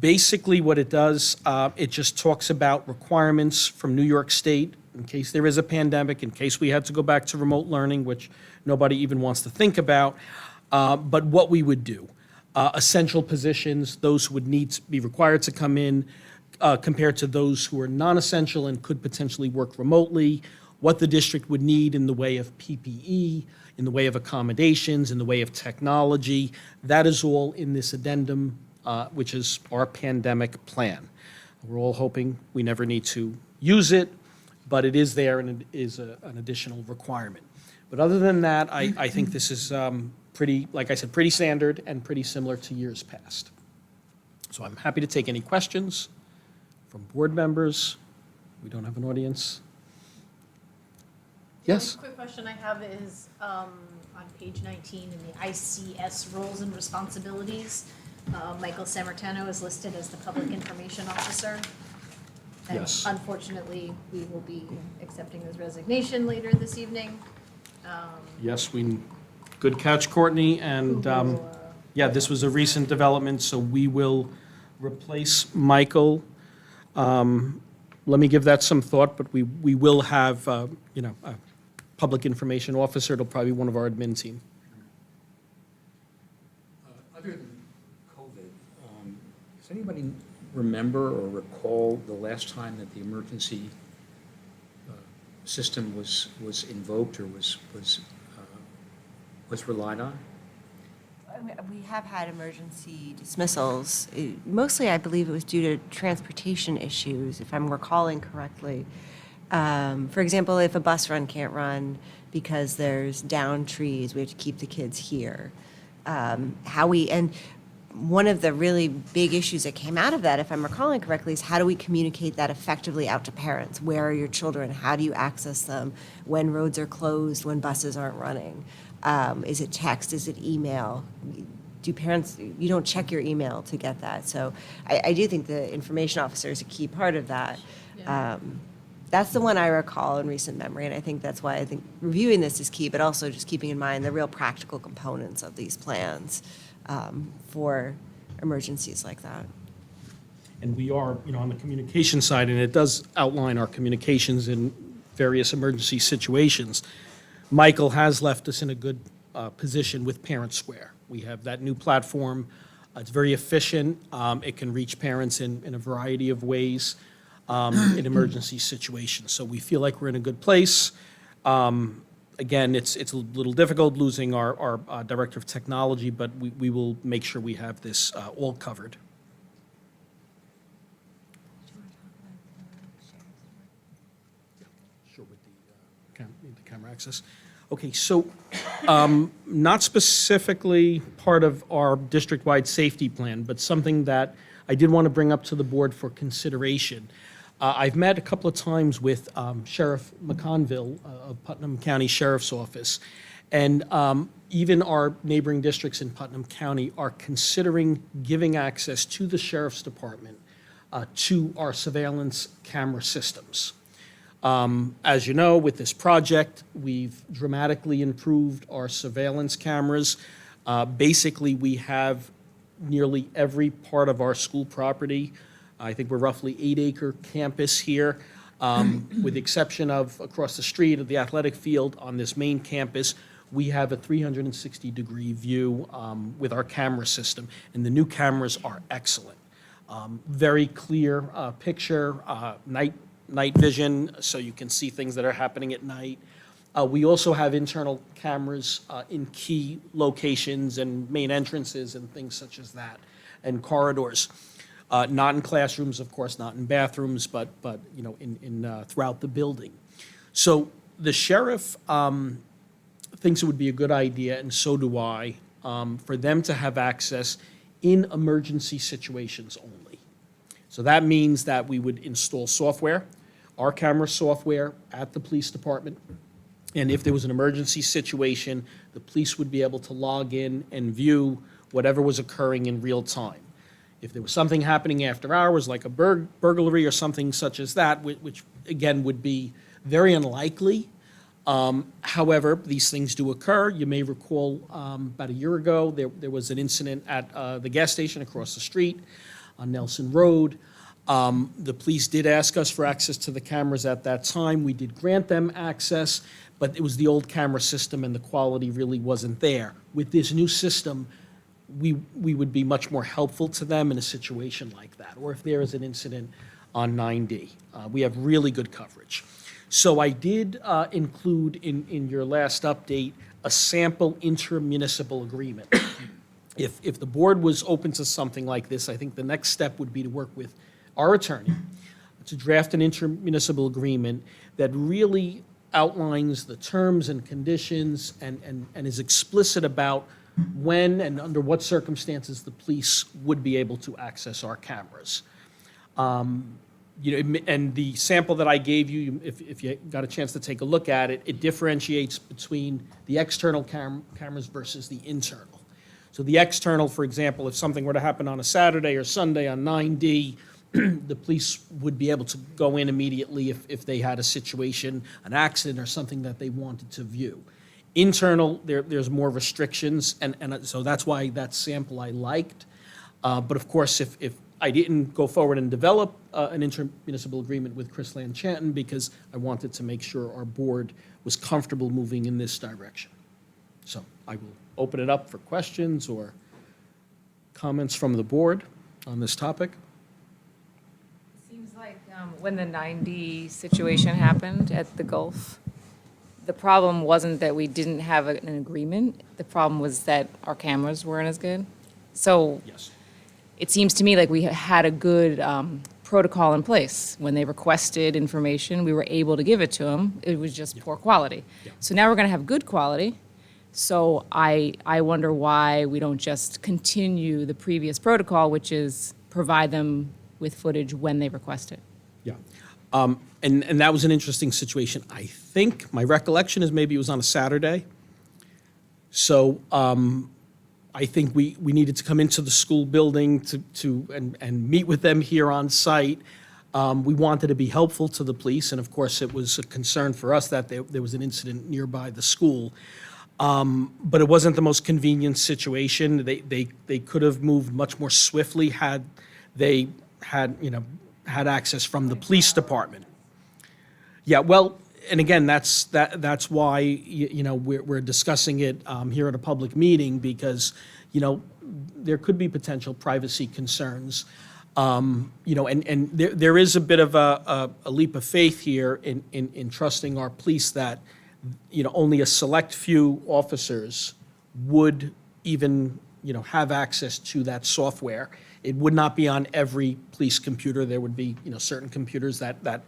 Basically, what it does, it just talks about requirements from New York State in case there is a pandemic, in case we had to go back to remote learning, which nobody even wants to think about, but what we would do. Essential positions, those who would need to be required to come in, compared to those who are non-essential and could potentially work remotely, what the district would need in the way of PPE, in the way of accommodations, in the way of technology. That is all in this addendum, which is our pandemic plan. We're all hoping we never need to use it, but it is there and it is an additional requirement. But other than that, I think this is pretty, like I said, pretty standard and pretty similar to years past. So I'm happy to take any questions from board members. We don't have an audience. Yes? The quick question I have is on page 19 in the ICS roles and responsibilities, Michael Sammartano is listed as the Public Information Officer. And Yes. unfortunately, we will be accepting his resignation later this evening. Yes, good catch, Courtney, and yeah, this was a recent development, so we will replace Michael let me give that some thought, but we will have, a public information officer. It'll probably be one of our admin team. Other than COVID, does anybody remember or recall the last time that the emergency system was invoked or was relied on? We have had emergency dismissals. Mostly, I believe it was due to transportation issues, if I'm recalling correctly. For example, if a bus run can't run because there's downed trees, we have to keep the kids here. And one of the really big issues that came out of that, if I'm recalling correctly, is how do we communicate that effectively out to parents? Where are your children? How do you access them when roads are closed, when buses aren't running? Is it text? Is it email? Do parents, you don't check your email to get that. So I do think the information officer is a key part of that. That's the one I recall in recent memory, and I think that's why I think reviewing this is key, but also just keeping in mind the real practical components of these plans for emergencies like that. And we are, on the communication side, and it does outline our communications in various emergency situations. Michael has left us in a good position with Parent Square. We have that new platform. It's very efficient. It can reach parents in a variety of ways in emergency situations. So we feel like we're in a good place. Again, it's a little difficult losing our Director of Technology, but we will make sure we have this all covered. Sure, with the camera access. Okay, so not specifically part of our district-wide safety plan, but something that I did want to bring up to the board for consideration. I've met a couple of times with Sheriff McConville of Putnam County Sheriff's Office, and even our neighboring districts in Putnam County are considering giving access to the Sheriff's Department to our surveillance camera systems. As you know, with this project, we've dramatically improved our surveillance cameras. Basically, we have nearly every part of our school property. I think we're roughly 8-acre campus here, with the exception of across the street of the athletic field on this main campus. We have a 360-degree view with our camera system, and the new cameras are excellent. Very clear picture, night vision, so you can see things that are happening at night. We also have internal cameras in key locations and main entrances and things such as that, and corridors. Not in classrooms, of course, not in bathrooms, but in throughout the building. So the sheriff thinks it would be a good idea, and so do I, for them to have access in emergency situations only. So that means that we would install software, our camera software at the police department, and if there was an emergency situation, the police would be able to log in and view whatever was occurring in real time. If there was something happening after hours, like a burglary or something such as that, which again would be very unlikely. However, these things do occur. You may recall about a year ago, there was an incident at the gas station across the street on Nelson Road. The police did ask us for access to the cameras at that time. We did grant them access, but it was the old camera system and the quality really wasn't there. With this new system, we would be much more helpful to them in a situation like that, or if there is an incident on 9D. We have really good coverage. So I did include in your last update a sample intermunicipal agreement. If the board was open to something like this, I think the next step would be to work with our attorney to draft an intermunicipal agreement that really outlines the terms and conditions and is explicit about when and under what circumstances the police would be able to access our cameras. And the sample that I gave you, if you got a chance to take a look at it, it differentiates between the external cameras versus the internal. So the external, for example, if something were to happen on a Saturday or Sunday on 9D, the police would be able to go in immediately if they had a situation, an accident or something that they wanted to view. Internal, there's more restrictions, and so that's why that sample I liked. But of course, if I didn't go forward and develop an intermunicipal agreement with Chris Lanchanton because I wanted to make sure our board was comfortable moving in this direction. So I will open it up for questions or comments from the board on this topic. Seems like when the 90 situation happened at the Gulf, the problem wasn't that we didn't have an agreement. The problem was that our cameras weren't as good. So Yes. it seems to me like we had a good protocol in place. When they requested information, we were able to give it to them. It was just poor quality. Yeah. So now we're going to have good quality. So I wonder why we don't just continue the previous protocol, which is provide them with footage when they request it. Yeah. And that was an interesting situation. I think, my recollection is maybe it was on a Saturday. So I think we needed to come into the school building and meet with them here on site. We wanted to be helpful to the police, and of course, it was a concern for us that there was an incident nearby the school. But it wasn't the most convenient situation. They could have moved much more swiftly had they had access from the police department. Yeah, well, and again, that's why, we're discussing it here at a public meeting because, there could be potential privacy concerns. And there is a bit of a leap of faith here in trusting our police that, only a select few officers would even, have access to that software. It would not be on every police computer. There would be, certain computers that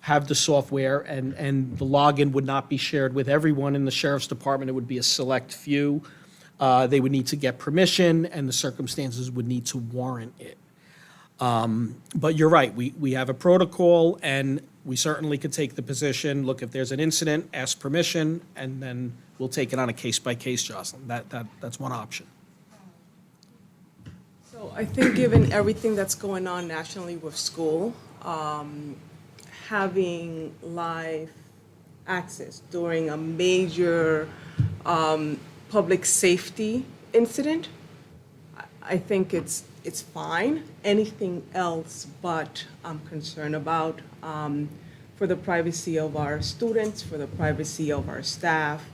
have the software, and the login would not be shared with everyone in the sheriff's department. It would be a select few. They would need to get permission, and the circumstances would need to warrant it. But you're right, we have a protocol, and we certainly could take the position, look, if there's an incident, ask permission, and then we'll take it on a case-by-case, Jocelyn. That's one option. So I think given everything that's going on nationally with school, having live access during a major public safety incident, I think it's fine. Anything else but I'm concerned about for the privacy of our students, for the privacy of our staff.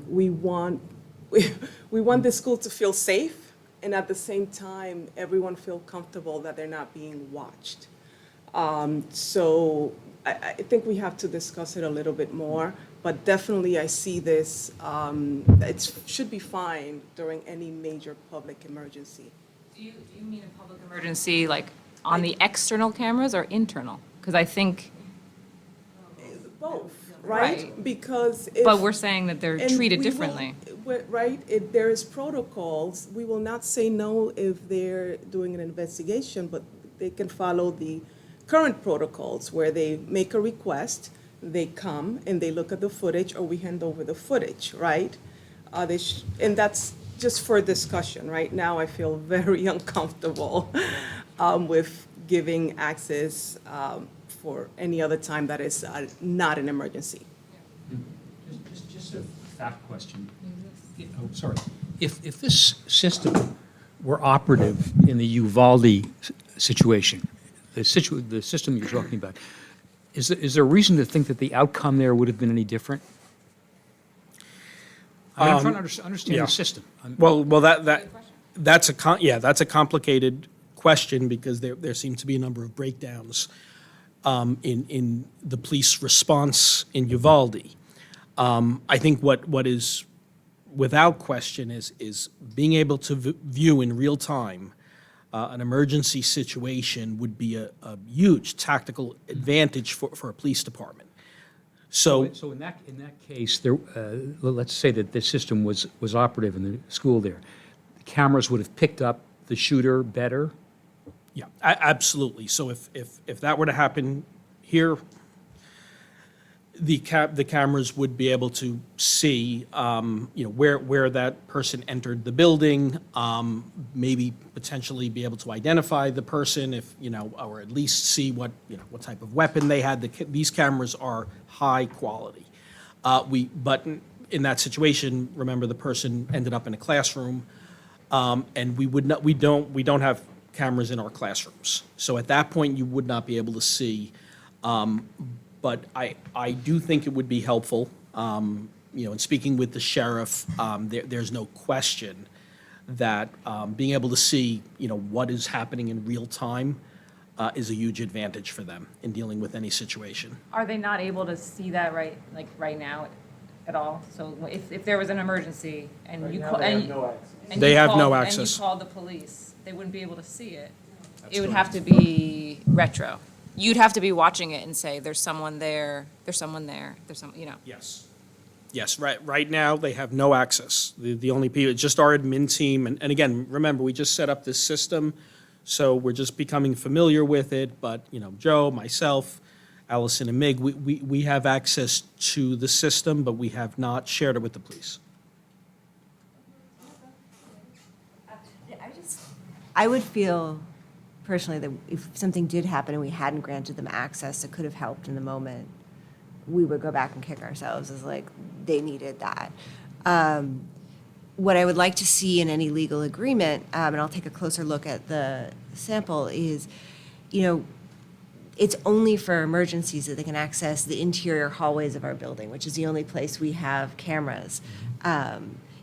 We want the school to feel safe, and at the same time, everyone feel comfortable that they're not being watched. So I think we have to discuss it a little bit more, but definitely I see this, it should be fine during any major public emergency. Do you mean a public emergency, like on the external cameras or internal? Because I think, Both, Right. right? Because if. but we're saying that they're and treated we will- differently. Right, there is protocols. We will not say no if they're doing an investigation, but they can follow the current protocols where they make a request, they come and they look at the footage, or we hand over the footage, right? And that's just for discussion. Right now, I feel very uncomfortable with giving access for any other time that is not an emergency. Just a fact question. Oh, sorry. If this system were operative in the Uvalde situation, the system you're talking about, is there a reason to think that the outcome there would have been any different? I mean, I'm trying to understand yeah. the system. Well, that's a complicated question because there seem to be a number of breakdowns in the police response in Uvalde. I think what is without question is being able to view in real time an emergency situation would be a huge tactical advantage for a police department. So in that case, there, let's say that this system was operative in the school there. The cameras would have picked up the shooter better? yeah, absolutely. So if that were to happen here, the cameras would be able to see, where that person entered the building, maybe potentially be able to identify the person if, or at least see what type of weapon they had. These cameras are high quality. But in that situation, remember the person ended up in a classroom, and we don't have cameras in our classrooms. So at that point, you would not be able to see. But I do think it would be helpful, in speaking with the sheriff, there's no question that being able to see, what is happening in real time is a huge advantage for them in dealing with any situation. Are they not able to see that right now at all? So if there was an emergency and you call, and They you have no called- access. And you called the police, they wouldn't be able to see it. It would have to be retro. You'd have to be watching it and say, there's someone there, there's someone there, there's some, Yes. Yes, right now, they have no access. The only people, it's just our admin team, and again, remember, we just set up this system, so we're just becoming familiar with it, but, Joe, myself, Allison and Mig, we have access to the system, but we have not shared it with the police. I would feel personally that if something did happen and we hadn't granted them access that could have helped in the moment, we would go back and kick ourselves as like, they needed that. What I would like to see in any legal agreement, and I'll take a closer look at the sample, is, it's only for emergencies that they can access the interior hallways of our building, which is the only place we have cameras.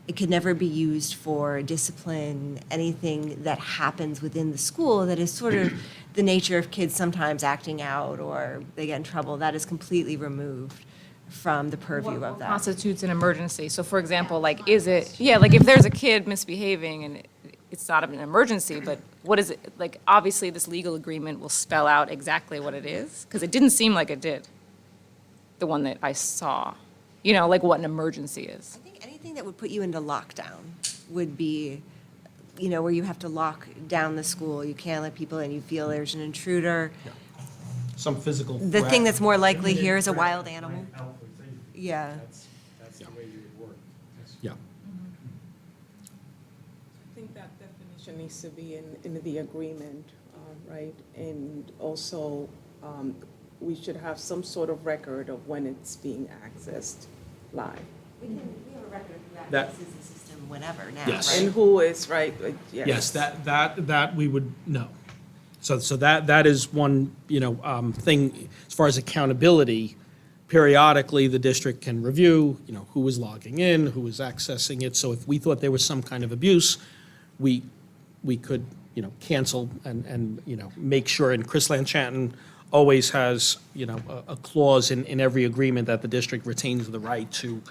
It could never be used for discipline, anything that happens within the school that is sort of the nature of kids sometimes acting out or they get in trouble. That is completely removed from the purview What of that. constitutes an emergency? So for example, if there's a kid misbehaving and it's not an emergency, but what is it, obviously this legal agreement will spell out exactly what it is? Because it didn't seem like it did, the one that I saw, what an emergency is. I think anything that would put you into lockdown would be, where you have to lock down the school. You can't let people in. You feel there's an intruder. Some physical The threat. thing that's more likely here is a wild animal. Yeah. That's the way you would work. Yeah. I think that definition needs to be in the agreement, right? And also, we should have some sort of record of when it's being accessed live. We have a record who That- accesses the system whenever now, Yes. And who is, right, yes. Yes, that we would know. So that is one, thing, as far as accountability, periodically, the district can review, who is logging in, who is accessing it. So if we thought there was some kind of abuse, we could, cancel and make sure, and Chris Lanchanton always has, a clause in every agreement that the district retains the right to,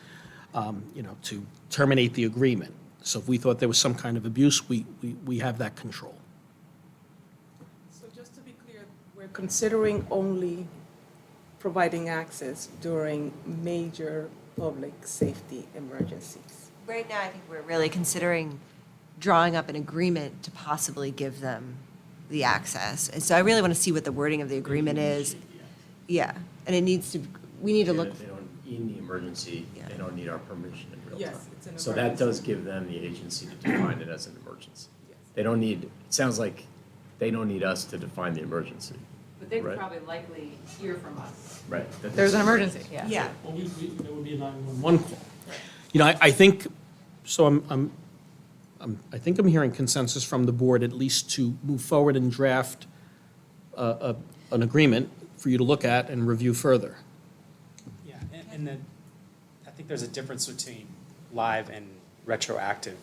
to terminate the agreement. So if we thought there was some kind of abuse, we have that control. So just to be clear, we're considering only providing access during major public safety emergencies. Right now, I think we're really considering drawing up an agreement to possibly give them the access. And so I really want to see what the wording of the agreement is. Yeah, and it needs to, we need to look. They don't, in the emergency, Yeah. they don't need our permission in real Yes, time. it's an So that does emergency. give them the agency to define it as an emergency. Yes. They don't need, it sounds like they don't need us to define the emergency. But they Right. probably likely hear from us. Right. that There's this an is emergency, yeah. Yeah. Well, there would be a 911 call. I think, so I think I'm hearing consensus from the board at least to move forward and draft an agreement for you to look at and review further. Yeah, and then I think there's a difference between live and retroactive.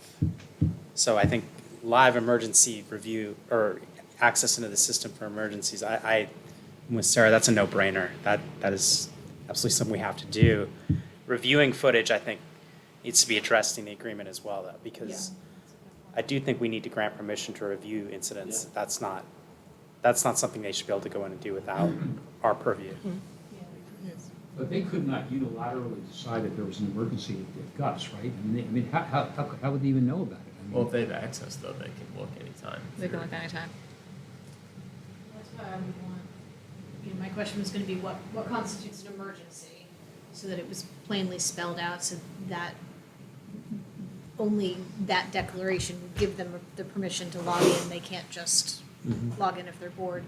So I think live emergency review or access into the system for emergencies, I'm with Sarah, that's a no-brainer. That is absolutely something we have to do. Reviewing footage, I think, needs to be addressed in the agreement as well, though, because I do think we need to grant permission to review incidents. That's not something they should be able to go in and do without our purview. But they could not unilaterally decide that there was an emergency at Gus, right? How would they even know about it? Well, if they have access, though, they can look anytime. They can look anytime. That's why I would want, my question was gonna be what constitutes an emergency? So that it was plainly spelled out, so that only that declaration would give them the permission to log in. They can't just log in if they're bored.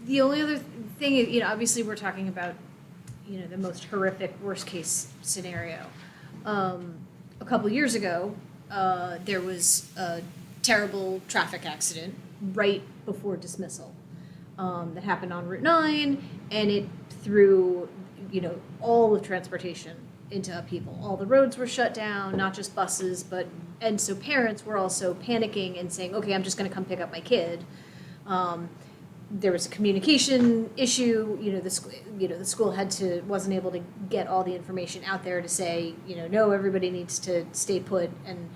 The only other thing is, obviously we're talking about, the most horrific, worst-case scenario. A couple years ago, there was a terrible traffic accident right before dismissal that happened on Route 9, and it threw, all of transportation into upheaval. All the roads were shut down, not just buses, and so parents were also panicking and saying, okay, I'm just gonna come pick up my kid. There was a communication issue, the school wasn't able to get all the information out there to say, no, everybody needs to stay put, and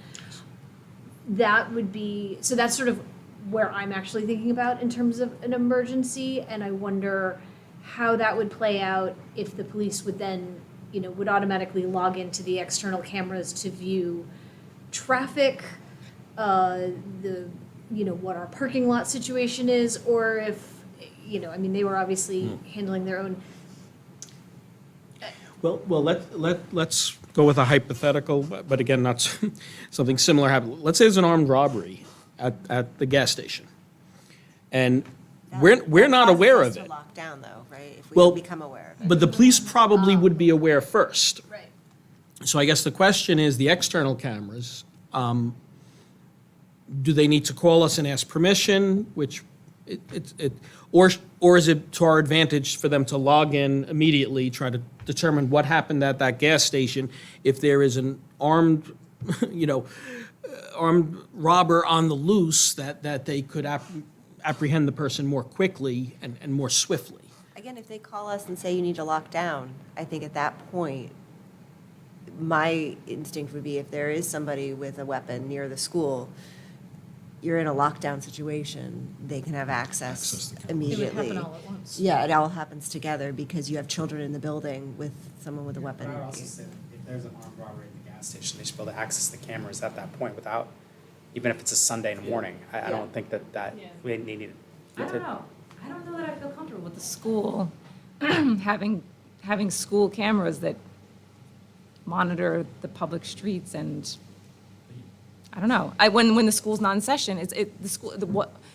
that would be, so that's sort of where I'm actually thinking about in terms of an emergency, and I wonder how that would play out if the police would then, would automatically log into the external cameras to view traffic, what our parking lot situation is, or if, they were obviously handling their own. Well, let's go with a hypothetical, but again, not something similar happened. Let's say there's an armed robbery at the gas station, and we're not aware of it. Lock down though, right? If Well, we become aware of it. But the police probably would be aware first. Right. So I guess the question is, the external cameras, do they need to call us and ask permission, or is it to our advantage for them to log in immediately, try to determine what happened at that gas station? If there is an armed, armed robber on the loose, that they could apprehend the person more quickly and more swiftly. Again, if they call us and say you need to lock down, I think at that point, my instinct would be if there is somebody with a weapon near the school, you're in a lockdown situation, they can have access immediately. It would happen all at once. Yeah, it all happens together because you have children in the building with someone with a weapon. But I would also say that if there's an armed robbery at the gas station, they should be able to access the cameras at that point without, even if it's a Sunday in the morning. I don't think that Yeah. we need I don't know. I don't know that I feel comfortable with the school having school cameras that monitor the public streets, and I don't know. When the school's not in session,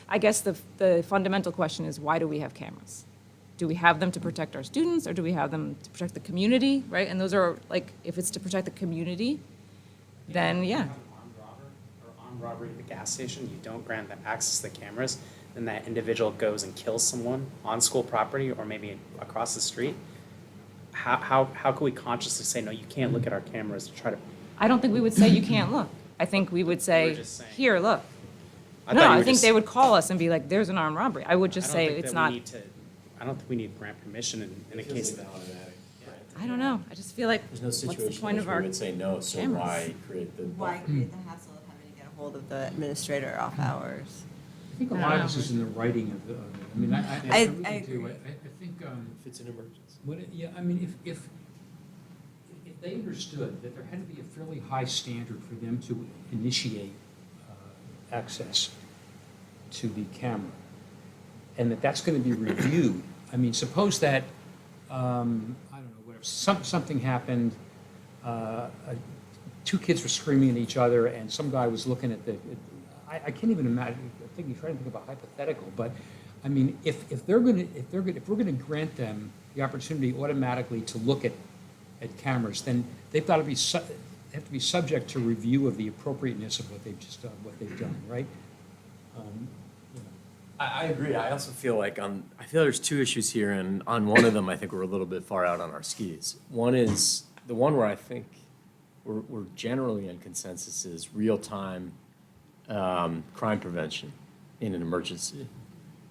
I guess the fundamental question is, why do we have cameras? Do we have them to protect our students, or do we have them to protect the community, right? And those are, if it's to protect the community, then yeah. Armed robbery at the gas station, you don't grant them access to the cameras, then that individual goes and kills someone on school property or maybe across the street. How can we consciously say, no, you can't look at our cameras to try to? I don't think we would say you can't look. I think we would say, just saying- here, look. I No, thought you I were think just- they would call us and be like, there's an armed robbery. I would just I say don't think it's that we not, need to- I don't think we need to grant permission in a case of. I don't know. I just feel like, There's no what's the situation point in of which we our would say no, so cameras? why create the? Why create the hassle of having to get a hold of the administrator off hours? I think a lot of this is in the writing of it. I mean, I I really do. agree. I think, If it's an emergency. yeah, I mean, if they understood that there had to be a fairly high standard for them to initiate access to the camera, and that's going to be reviewed. I mean, suppose that, I don't know, whatever, something happened, two kids were screaming at each other, and some guy was looking at I can't even imagine, trying to think of a hypothetical, but, I mean, if we're going to grant them the opportunity automatically to look at cameras, then they've got to be have to be subject to review of the appropriateness of what they've just done, right? I agree. I also feel like there's two issues here, and on one of them, I think we're a little bit far out on our skis. One is, the one where I think we're generally in consensus is real-time crime prevention in an emergency,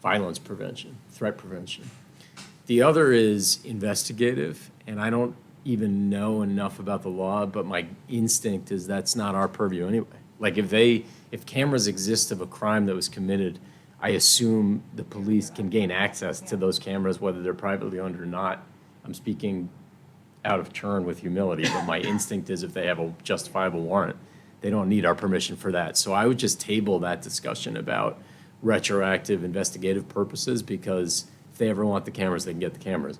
violence prevention, threat prevention. The other is investigative, and I don't even know enough about the law, but my instinct is that's not our purview anyway. Like if cameras exist of a crime that was committed, I assume the police can gain access to those cameras, whether they're privately owned or not. I'm speaking out of turn with humility, but my instinct is if they have a justifiable warrant, they don't need our permission for that. So I would just table that discussion about retroactive investigative purposes, because if they ever want the cameras, they can get the cameras.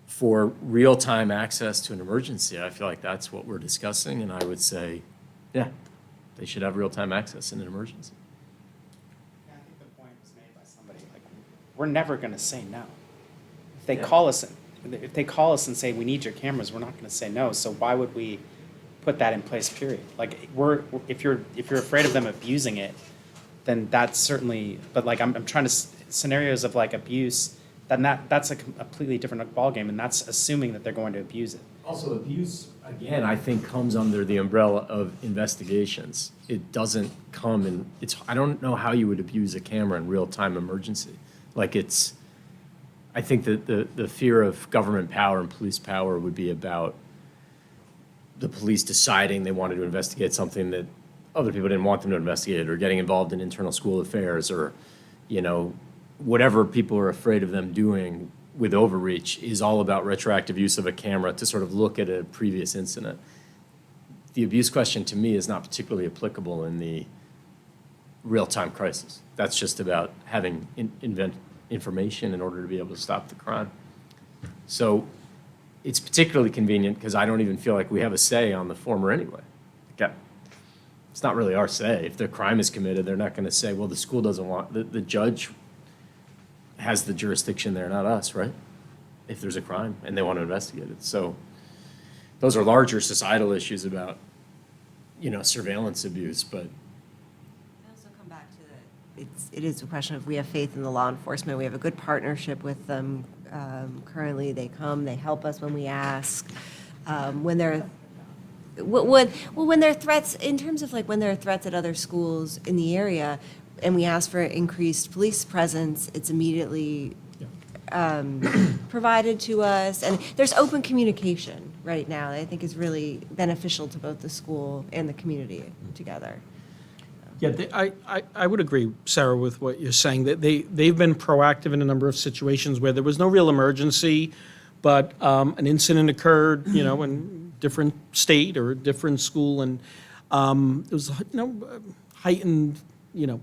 For real-time access to an emergency, I feel like that's what we're discussing, and I would say, yeah, they should have real-time access in an emergency. Yeah, I think the point was made by somebody, we're never gonna say no. If they call us and say, we need your cameras, we're not gonna say no, so why would we put that in place, period? If you're afraid of them abusing it, then that's certainly, but like, I'm trying to, scenarios of like abuse, then that's a completely different ballgame, and that's assuming that they're going to abuse it. Also, abuse, again, I think comes under the umbrella of investigations. It doesn't come in, I don't know how you would abuse a camera in real-time emergency. Like I think that the fear of government power and police power would be about the police deciding they wanted to investigate something that other people didn't want them to investigate, or getting involved in internal school affairs, or, whatever people are afraid of them doing with overreach is all about retroactive use of a camera to sort of look at a previous incident. The abuse question, to me, is not particularly applicable in the real-time crisis. That's just about having information in order to be able to stop the crime. So it's particularly convenient because I don't even feel like we have a say on the former anyway. It's not really our say. If the crime is committed, they're not going to say, well, the school doesn't want, the judge has the jurisdiction there, not us, right? If there's a crime and they want to investigate it. So those are larger societal issues about, surveillance abuse, but. I also come back to it is a question of we have faith in the law enforcement. We have a good partnership with them. Currently, they come, they help us when we ask. When there are threats, in terms of like when there are threats at other schools in the area, and we ask for increased police presence, it's immediately provided to us. And there's open communication right now that I think is really beneficial to both the school and the community together. Yeah, I would agree, Sarah, with what you're saying. That they've been proactive in a number of situations where there was no real emergency, but an incident occurred, in a different state or a different school, and it was, heightened,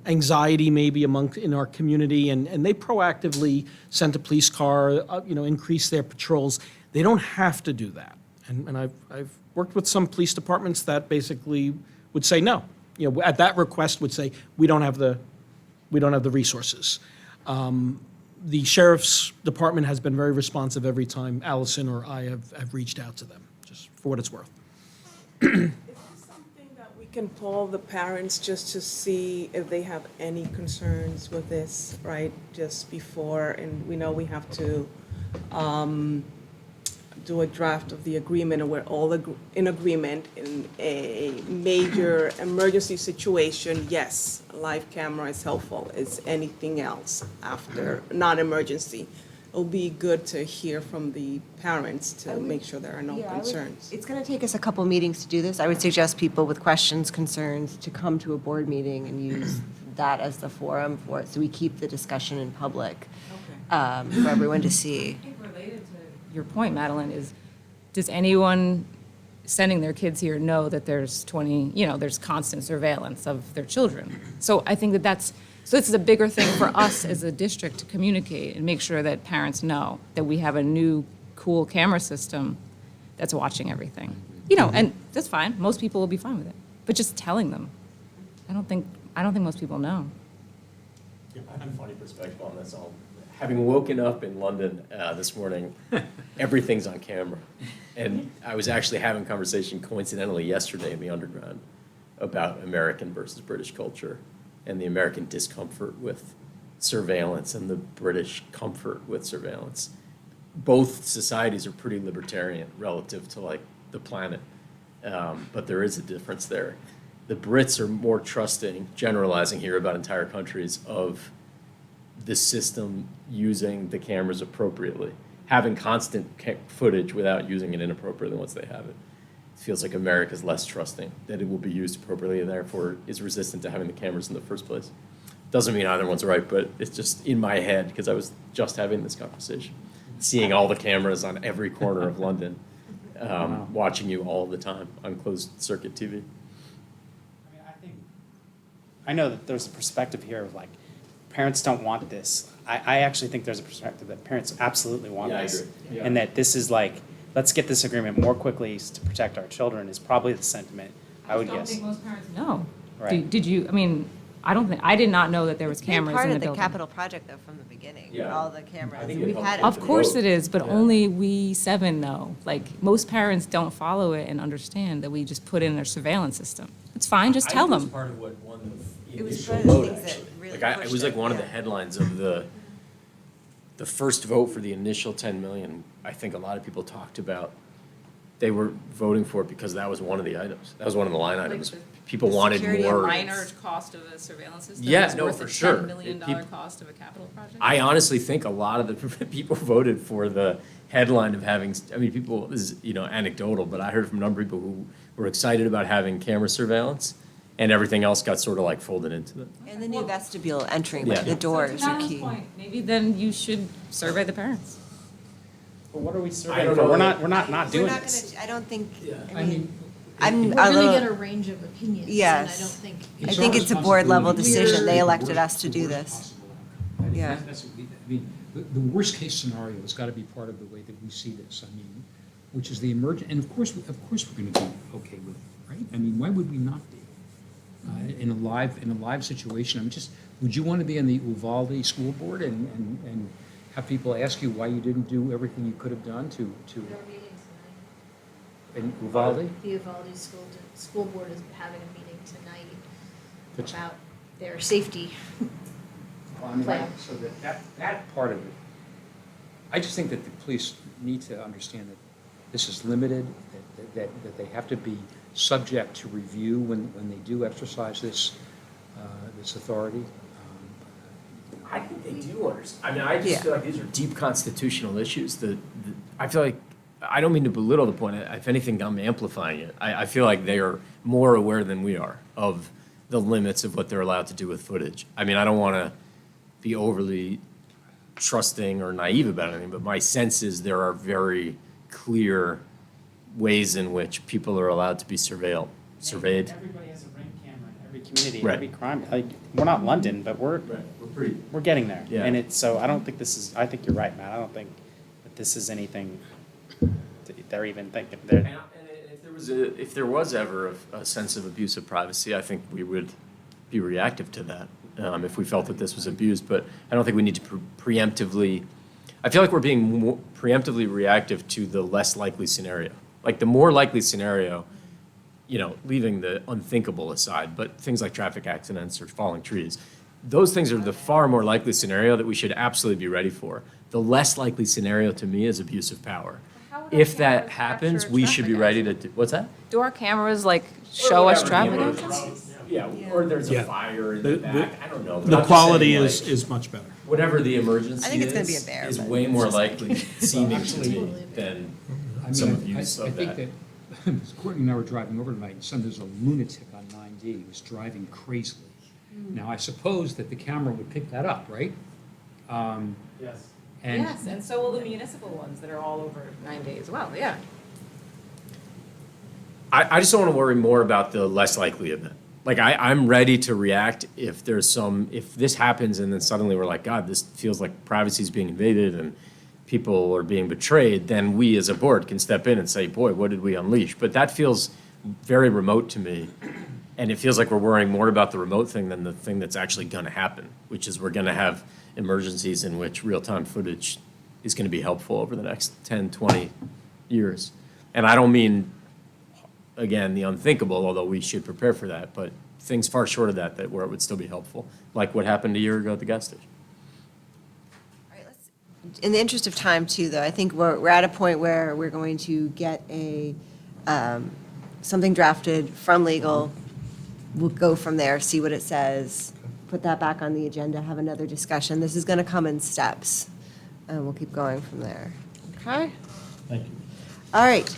anxiety maybe in our community, and they proactively sent a police car, increased their patrols. They don't have to do that, and I've worked with some police departments that basically would say no. At that request would say we don't have the resources. The sheriff's department has been very responsive every time Allison or I have reached out to them, just for what it's worth. Is this something that we can poll the parents just to see if they have any concerns with this, right? Just before, and we know we have to do a draft of the agreement, and we're all in agreement in a major emergency situation. Yes, a live camera is helpful. Is anything else after non-emergency? It'll be good to hear from the parents to make sure there are no concerns. It's going to take us a couple meetings to do this. I would suggest people with questions, concerns, to come to a board meeting and use that as the forum for it, so we keep the discussion in public for everyone to see. I think related to your point, Madeline, is does anyone sending their kids here know that there's there's constant surveillance of their children? So I think so this is a bigger thing for us as a district to communicate and make sure that parents know that we have a new cool camera system that's watching everything. And that's fine. Most people will be fine with it. But just telling them, I don't think most people know. I have a funny perspective on this. Having woken up in London this morning, everything's on camera. And I was actually having a conversation coincidentally yesterday in the Underground about American versus British culture and the American discomfort with surveillance and the British comfort with surveillance. Both societies are pretty libertarian relative to like the planet, but there is a difference there. The Brits are more trusting, generalizing here about entire countries, of the system using the cameras appropriately, having constant footage without using it inappropriately once they have it. It feels like America's less trusting that it will be used appropriately and therefore is resistant to having the cameras in the first place. Doesn't mean either one's right, but it's just in my head because I was just having this conversation, seeing all the cameras on every corner of London, watching you all the time on closed circuit TV. I know that there's a perspective here of like, parents don't want this. I actually think there's a perspective that parents absolutely want this. I agree. Yeah. And that this is like, let's get this agreement more quickly to protect our children is probably the sentiment, I would don't guess. think most parents know. Right. Did you, I did not know that there was cameras in the Part of the building. capital project, though, from the beginning, Yeah. all the cameras. I think it We've helped had with Of course it is, but Yeah. only we 7 know. Like, most parents don't follow it and understand that we just put in their surveillance system. It's fine, just tell I think them. it's part of what one of, the was initial one of the vote, things that actually. really Like, it pushed was like it, one of the yeah. headlines of the first vote for the initial 10 million. I think a lot of people talked about, they were voting for it because that was one of the items. That was one of the line items. People the wanted security more. of Minor cost of a surveillance system Yeah, is no, worth for a sure. $10 million People- cost of a capital project? I honestly think a lot of the people voted for the headline of having, I mean, people, this is, anecdotal, but I heard from a number of people who were excited about having camera surveillance, and everything else got sort of like folded into it. And the new vestibule entering, Yeah. like the doors So to are Donna's key. point, maybe then you should survey the parents. But what are we I surveying don't for? know. We're not We're doing not this. gonna, I don't think, I I mean, mean, I'm We're a gonna get a little, range of opinions, and I Yes. don't think. I think it's a board level decision. They We're- elected us to the do worst this. possible outcome. I mean, Yeah. that's what I mean, the worst case scenario has got to be part of the way that we see this. I mean, which is the emergent, and of course we're going to be okay with it, right? I mean, why would we not be? In a live situation, I'm just, would you want to be on the Uvalde school board and have people ask you why you didn't do everything you could have done to, They're meeting tonight. in Uvalde? The Uvalde School Board is having a meeting tonight But- about their safety. Well, I mean, plan. so that part of it, I just think that the police need to understand that this is limited, that they have to be subject to review when they do exercise this authority. I think they do understand. I mean, I just Yeah. feel like these are deep constitutional issues that, I feel like, I don't mean to belittle the point. If anything, I'm amplifying it. I feel like they are more aware than we are of the limits of what they're allowed to do with footage. I mean, I don't want to be overly trusting or naive about anything, but my sense is there are very clear ways in which people are allowed to be surveyed. Everybody has a ring camera in every community, Right. every crime. Like, we're not London, but we're pretty. we're getting there. Yeah. And so I don't think this is, I think you're right, Matt. I don't think that this is anything they're even thinking. And if there was ever a sense of abuse of privacy, I think we would be reactive to that, if we felt that this was abused. But I don't think we need to preemptively, I feel like we're being more preemptively reactive to the less likely scenario. Like the more likely scenario, leaving the unthinkable aside, but things like traffic accidents or falling trees, those things are the far more likely scenario that we should absolutely be ready for. The less likely scenario to me is abuse of power. How would our If that cameras happens, capture we should be traffic ready to do, what's that? Do our cameras show us traffic Or accidents? Yeah, or there's a Yeah. fire in The- the the- back, I don't know. but The I'm just quality saying, is, like, is much better. whatever the emergency I think it's gonna be a bear, is but way more likely seeming to Actually- me than I mean, some I abuse of think that. that, Courtney and I were driving over tonight, and there's a lunatic on 9D who's driving crazily. Now, I suppose that the camera would pick that up, right? Yes. And Yes, and so will the municipal ones that are all over 9 days as well, yeah. I just don't want to worry more about the less likely event. Like, I'm ready to react if if this happens and then suddenly we're like, God, this feels like privacy is being invaded and people are being betrayed, then we as a board can step in and say, boy, what did we unleash? But that feels very remote to me. And it feels like we're worrying more about the remote thing than the thing that's actually going to happen, which is we're going to have emergencies in which real-time footage is going to be helpful over the next 10, 20 years. And I don't mean, again, the unthinkable, although we should prepare for that, but things far short of that where it would still be helpful, like what happened a year ago at the gas station. All right, in the interest of time too, though, I think we're at a point where we're going to get something drafted from legal. We'll go from there, see what it says, put that back on the agenda, have another discussion. This is going to come in steps, and we'll keep going from there. Okay? Thank you. All right.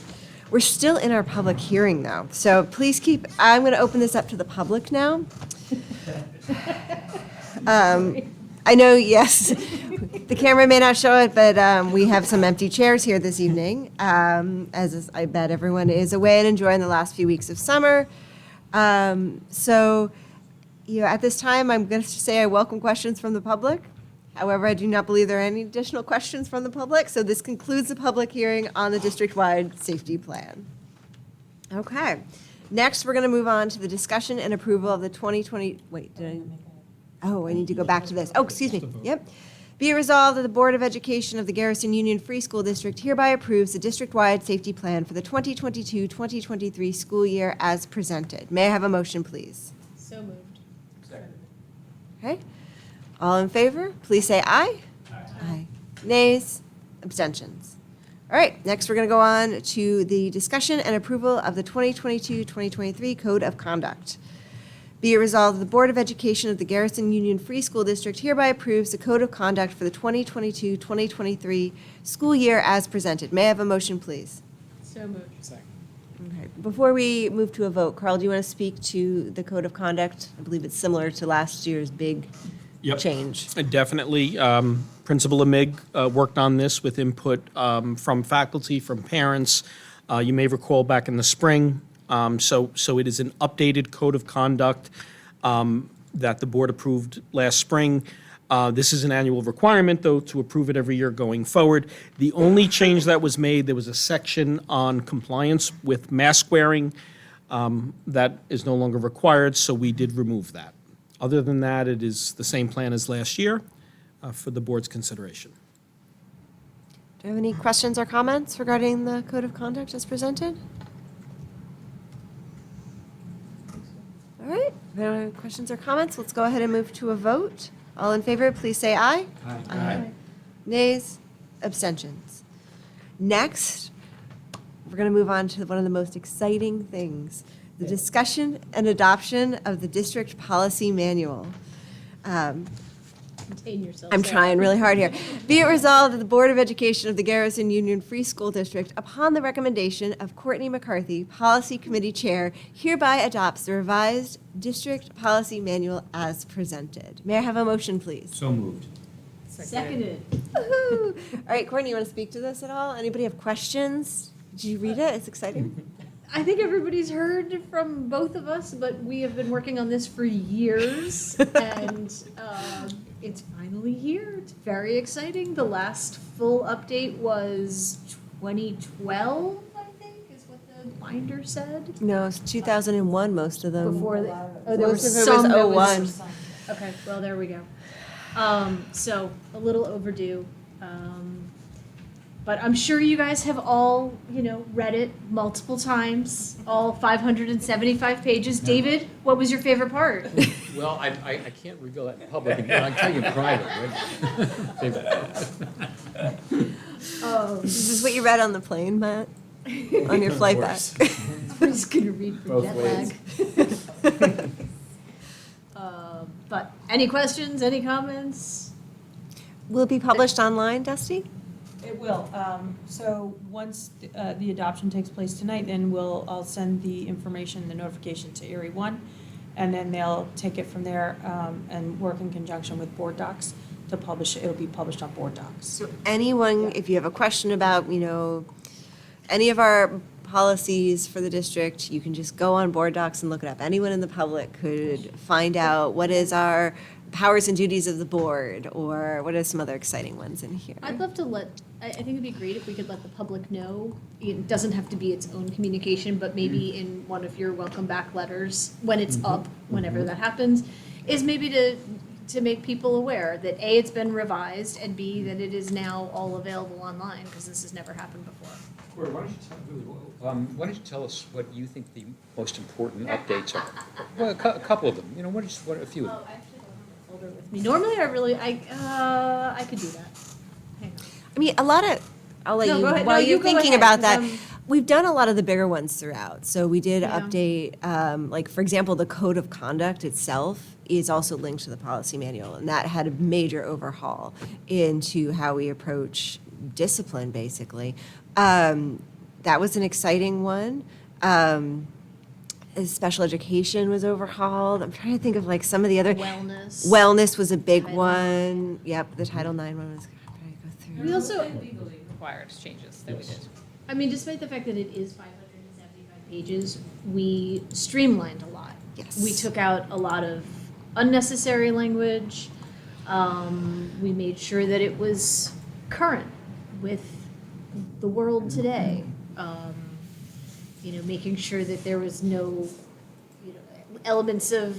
We're still in our public hearing, though, so please I'm going to open this up to the public now. I know, yes, the camera may not show it, but we have some empty chairs here this evening, I bet everyone is away and enjoying the last few weeks of summer. So, at this time, I'm going to say I welcome questions from the public. However, I do not believe there are any additional questions from the public, so this concludes the public hearing on the district-wide safety plan. Okay. Next, we're going to move on to the discussion and approval of the 2020, I need to go back to this. Oh, excuse me. Yep. Be it resolved that the Board of Education of the Garrison Union Free School District hereby approves the district-wide safety plan for the 2022-2023 school year as presented. May I have a motion, please? So moved. Okay. All in favor, please say aye. Aye. Nays, abstentions. All right, next we're going to go on to the discussion and approval of the 2022-2023 Code of Conduct. Be it resolved that the Board of Education of the Garrison Union Free School District hereby approves the Code of Conduct for the 2022-2023 school year as presented. May I have a motion, please? So moved. Second. Okay. Before we move to a vote, Carl, do you want to speak to the Code of Conduct? I believe it's similar to last year's big Yep. change. Definitely. Principal Amig worked on this with input from faculty, from parents. You may recall back in the spring. So it is an updated code of conduct that the board approved last spring. This is an annual requirement, though, to approve it every year going forward. The only change that was made, there was a section on compliance with mask wearing that is no longer required, so we did remove that. Other than that, it is the same plan as last year for the board's consideration. Do you have any questions or comments regarding the Code of Conduct as presented? All right, if there are no questions or comments, let's go ahead and move to a vote. All in favor, please say aye. Aye. Nays, abstentions. Next, we're going to move on to one of the most exciting things, the discussion and adoption of the district policy manual. Contain yourself. I'm Sarah. trying really hard here. Be it resolved that the Board of Education of the Garrison Union Free School District, upon the recommendation of Courtney McCarthy, Policy Committee Chair, hereby adopts the revised district policy manual as presented. May I have a motion, please? So moved. Seconded. Woohoo! All right, Courtney, you want to speak to this at all? Anybody have questions? Did you read it? It's exciting. I think everybody's heard from both of us, but we have been working on this for years, and it's finally here. It's very exciting. The last full update was 2012, I think, is what the binder said. No, it's 2001, most of them. Before the, oh, there was Most of it some was that 01. Okay, well, there we go. So a little overdue. But I'm sure you guys have all, read it multiple times, all 575 pages. David, what was your favorite part? Well, I can't reveal that in public, and I'll tell you in private. Oh, Is this what you read on the plane, Matt? On your flight back? I'm just gonna read for Both jet ways. lag. But any questions, any comments? Will it be published online, Dusty? It will. So once the adoption takes place tonight, then I'll send the information, the notification to Erie One, and then they'll take it from there and work in conjunction with Board Docs to publish it. It'll be published on Board Docs. So anyone, if you have a question about, any of our policies for the district, you can just go on Board Docs and look it up. Anyone in the public could find out what is our powers and duties of the board, or what are some other exciting ones in here. I'd love to I think it'd be great if we could let the public know. It doesn't have to be its own communication, but maybe in one of your welcome back letters, when it's up, whenever that happens, is maybe to make people aware that A, it's been revised, and B, that it is now all available online, because this has never happened before. Corey, why don't you tell us what you think the most important updates are? Well, a couple of them, what a few of them. Oh, I actually don't have a folder with me. Normally, I could do that. Hang on. I mean, I'll let No, you, go ahead. while No, you're you go thinking ahead, about that, 'cause, we've done a lot of the bigger ones throughout. So we did Yeah. update, like, for example, the Code of Conduct itself is also linked to the policy manual, and that had a major overhaul into how we approach discipline, basically. That was an exciting one. Special education was overhauled. I'm trying to think of, like, some of the other. Wellness. Wellness was a big Title one. Yep, the Title IX one was, I'm trying to go through. We also, Legally required changes that we did. I mean, despite the fact that it is 575 pages, we streamlined a lot. Yes. We took out a lot of unnecessary language. We made sure that it was current with the world today. Making sure that there was no, elements of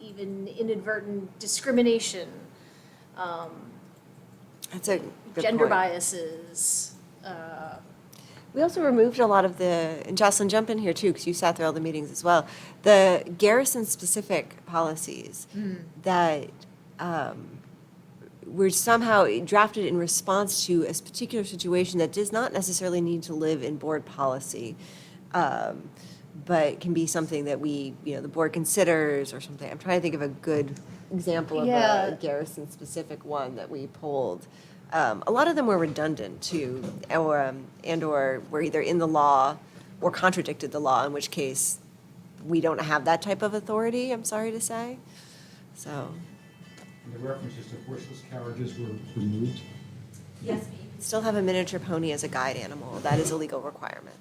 even inadvertent discrimination, That's a good gender point. biases. We also removed a lot of the, and Jocelyn, jump in here too, because you sat through all the meetings as well, the Garrison-specific policies that were somehow drafted in response to a particular situation that does not necessarily need to live in board policy, but can be something that we, the board considers or something. I'm trying to think of a good example of Yeah. a Garrison-specific one that we pulled. A lot of them were redundant too, or were either in the law or contradicted the law, in which case we don't have that type of authority, I'm sorry to say. So. And the references to horseless carriages were removed? Yes, but you can still have a miniature pony as a guide animal. That is a legal requirement.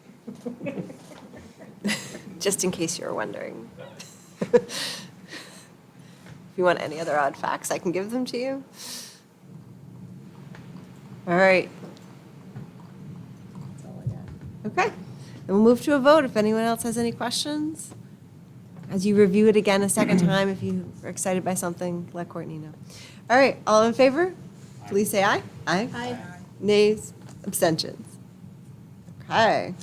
Just in case you were wondering. If you want any other odd facts, I can give them to you. All right. That's all I got. Okay. Then we'll move to a vote if anyone else has any questions. As you review it again a second time, if you are excited by something, let Courtney know. All right, all in favor? Please say aye. Aye. Aye. Nays, abstentions. Okay.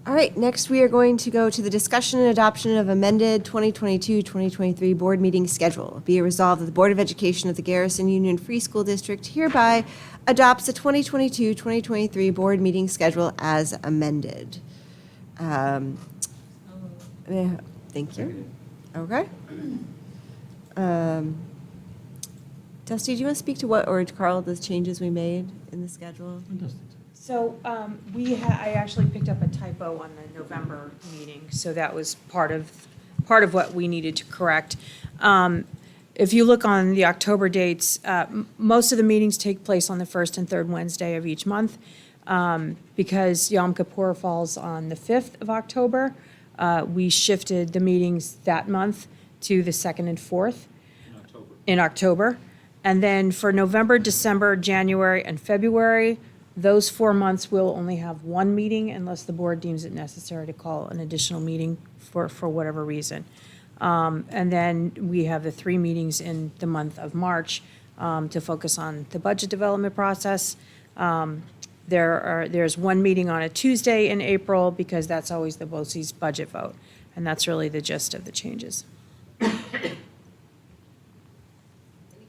All right, next we are going to go to the discussion and adoption of amended 2022-2023 board meeting schedule. Be it resolved that the Board of Education of the Garrison Union Free School District hereby adopts the 2022-2023 board meeting schedule as amended. Thank you. Okay. Dusty, do you want to speak to what, or Carl, the changes we made in the schedule? So I actually picked up a typo on the November meeting, so that was part of what we needed to correct. If you look on the October dates, most of the meetings take place on the first and third Wednesday of each month. Because Yom Kippur falls on the 5th of October, we shifted the meetings that month to the 2nd and 4th. In October. And then for November, December, January, and February, those 4 months will only have one meeting unless the board deems it necessary to call an additional meeting for whatever reason. And then we have the 3 meetings in the month of March to focus on the budget development process. There's one meeting on a Tuesday in April because that's always the BOCES budget vote. And that's really the gist of the changes. Any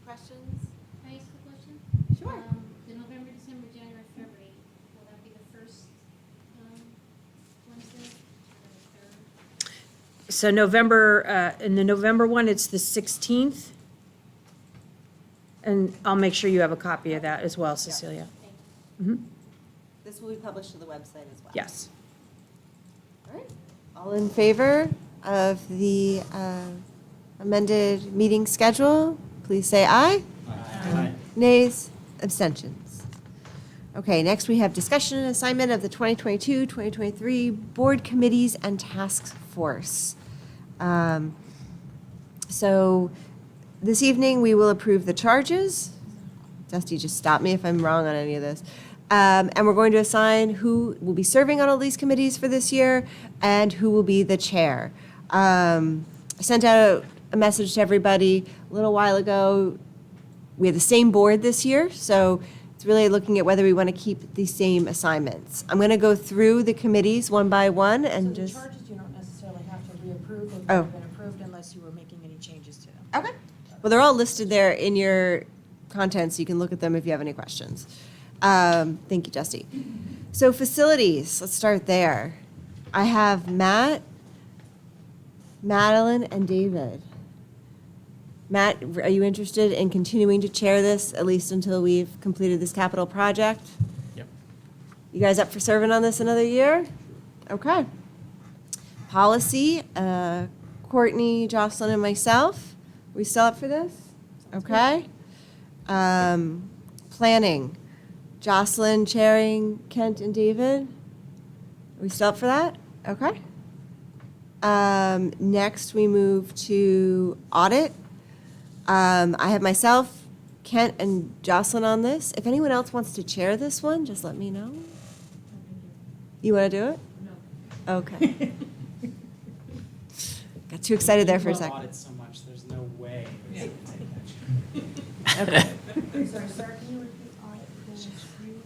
questions? Can I ask a question? Sure. The November, December, January, February, will that be the first Wednesday or the third? So November, in the November one, it's the 16th. And I'll make sure you have a copy of that as well, Cecilia. This will be published to the website as well. Yes. All right. All in favor of the amended meeting schedule, please say aye. Aye. Nays, abstentions. Okay, next we have discussion and assignment of the 2022-2023 board committees and task force. So this evening, we will approve the charges. Dusty, just stop me if I'm wrong on any of this. And we're going to assign who will be serving on all these committees for this year and who will be the chair. I sent out a message to everybody a little while ago. We have the same board this year, so it's really looking at whether we want to keep the same assignments. I'm going to go through the committees one by one and So the just. charges, you don't necessarily have to reapprove. They've Oh. already been approved unless you were making any changes to them. Okay. Well, they're all listed there in your content, so you can look at them if you have any questions. Thank you, Dusty. So facilities, let's start there. I have Matt, Madeline, and David. Matt, are you interested in continuing to chair this, at least until we've completed this capital project? Yep. You guys up for serving on this another year? Okay. Policy, Courtney, Jocelyn, and myself. We still up for this? Okay. Planning, Jocelyn chairing, Kent and David. Are we still up for that? Okay. Next, we move to audit. I have myself, Kent, and Jocelyn on this. If anyone else wants to chair this one, just let me know. You want to do it? No. Okay. Got too excited there for a second. Audit so much, there's no way. Okay. Sorry, sir, can you repeat audit?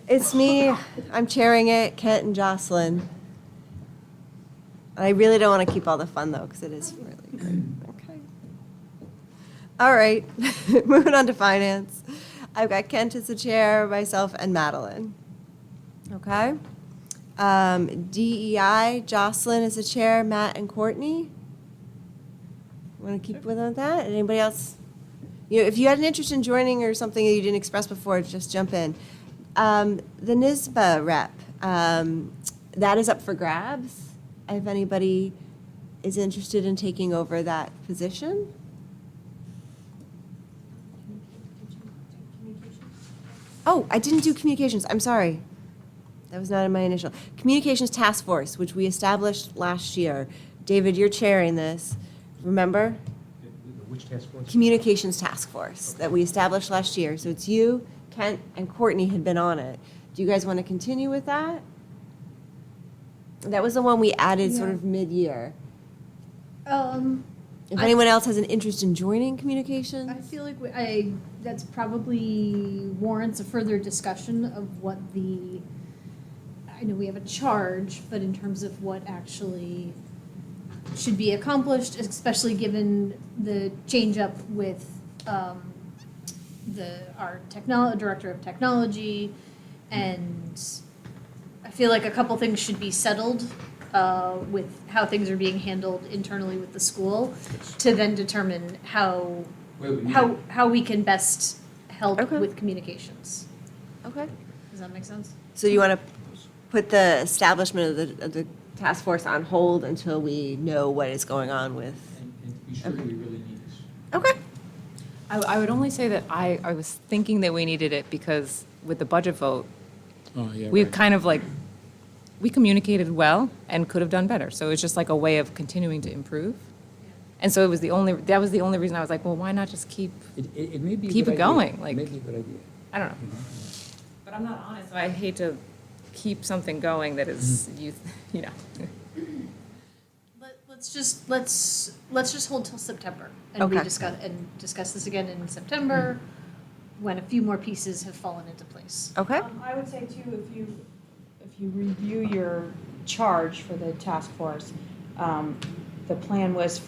It's me. I'm chairing it, Kent and Jocelyn. I really don't want to keep all the fun, though, because it is really great. Okay. All right. Moving on to finance. I've got Kent as the chair, myself, and Madeline. Okay. DEI, Jocelyn is the chair, Matt and Courtney. Want to keep with that? Anybody else? If you had an interest in joining or something that you didn't express before, just jump in. The NYSSBA rep, that is up for grabs. If anybody is interested in taking over that position. Oh, I didn't do communications. I'm sorry. That was not in my initial. Communications Task Force, which we established last year. David, you're chairing this. Remember? Which task force? Communications Task Force that we established last year. So it's you, Kent, and Courtney had been on it. Do you guys want to continue with that? That was the one we added sort of mid-year. If anyone else has an interest in joining communications? I feel like that's probably warrants a further discussion of what I know we have a charge, but in terms of what actually should be accomplished, especially given the change up with our director of technology, and I feel like a couple things should be settled with how things are being handled internally with the school, to then determine how we can best help Okay. with communications. Okay. Does that make sense? So you want to put the establishment of the task force on hold until we know what is going on with? And to be sure that we really need this. Okay. I would only say that I was thinking that we needed it because with the budget vote, Oh, yeah, we right. kind of like, we communicated well and could have done better. So it was just like a way of continuing to improve. And so that was the only reason I was like, well, why not just keep It may be a Keep good it idea. going, It like- may be a good idea. I don't know. But I'm not on it, so I hate to keep something going that is you know. Let's just hold till September and Okay. discuss this again in September, when a few more pieces have fallen into place. Okay. I would say too, if you review your charge for the task force, the plan was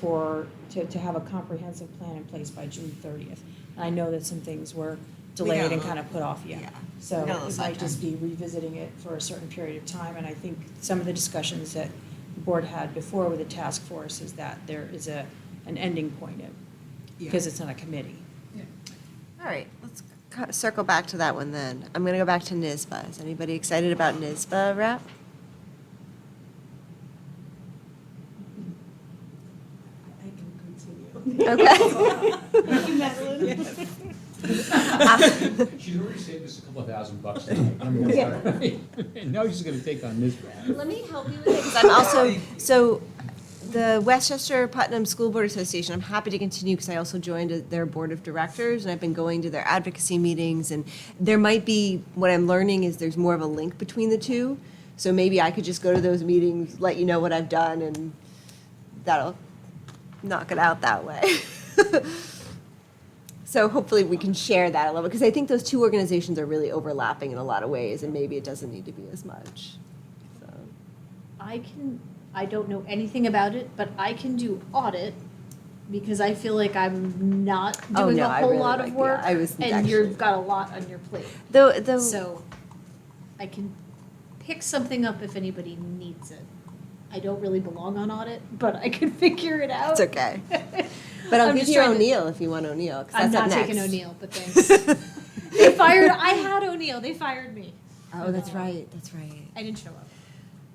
to have a comprehensive plan in place by June 30th. And I know that some things were delayed and kind of put off yet. Yeah. So We got a little it might just be revisiting it for a certain period of time. And I think some of the discussions that the board had before with the task force is that there is an ending point, because it's not a committee. All right, let's circle back to that one then. I'm going to go back to NYSSBA. Is anybody excited about NYSSBA rep? I can continue. Okay. She's already saved us a couple of $1,000 tonight. I'm really sorry. And now she's gonna take on this one. Let me help you with it, because I'm also, so the Westchester Putnam School Board Association, I'm happy to continue because I also joined their board of directors, and I've been going to their advocacy meetings, and there might be, what I'm learning is there's more of a link between the two. So maybe I could just go to those meetings, let you know what I've done, and that'll knock it out that way. So hopefully we can share that a little, because I think those two organizations are really overlapping in a lot of ways, and maybe it doesn't need to be as much. So. I don't know anything about it, but I can do audit, because I feel like I'm not Oh, doing no, a I whole really lot like of the- work, I was and actually- you've got a lot on your plate. Though, So I can pick something up if anybody needs it. I don't really belong on audit, but I can figure it out. it's okay. But I'll I'm give just you trying to- O'Neill if you want O'Neill, because I'm that's not up taking next. O'Neill, but thanks. I had O'Neill, they fired me. Oh, that's right, that's right. I didn't show up.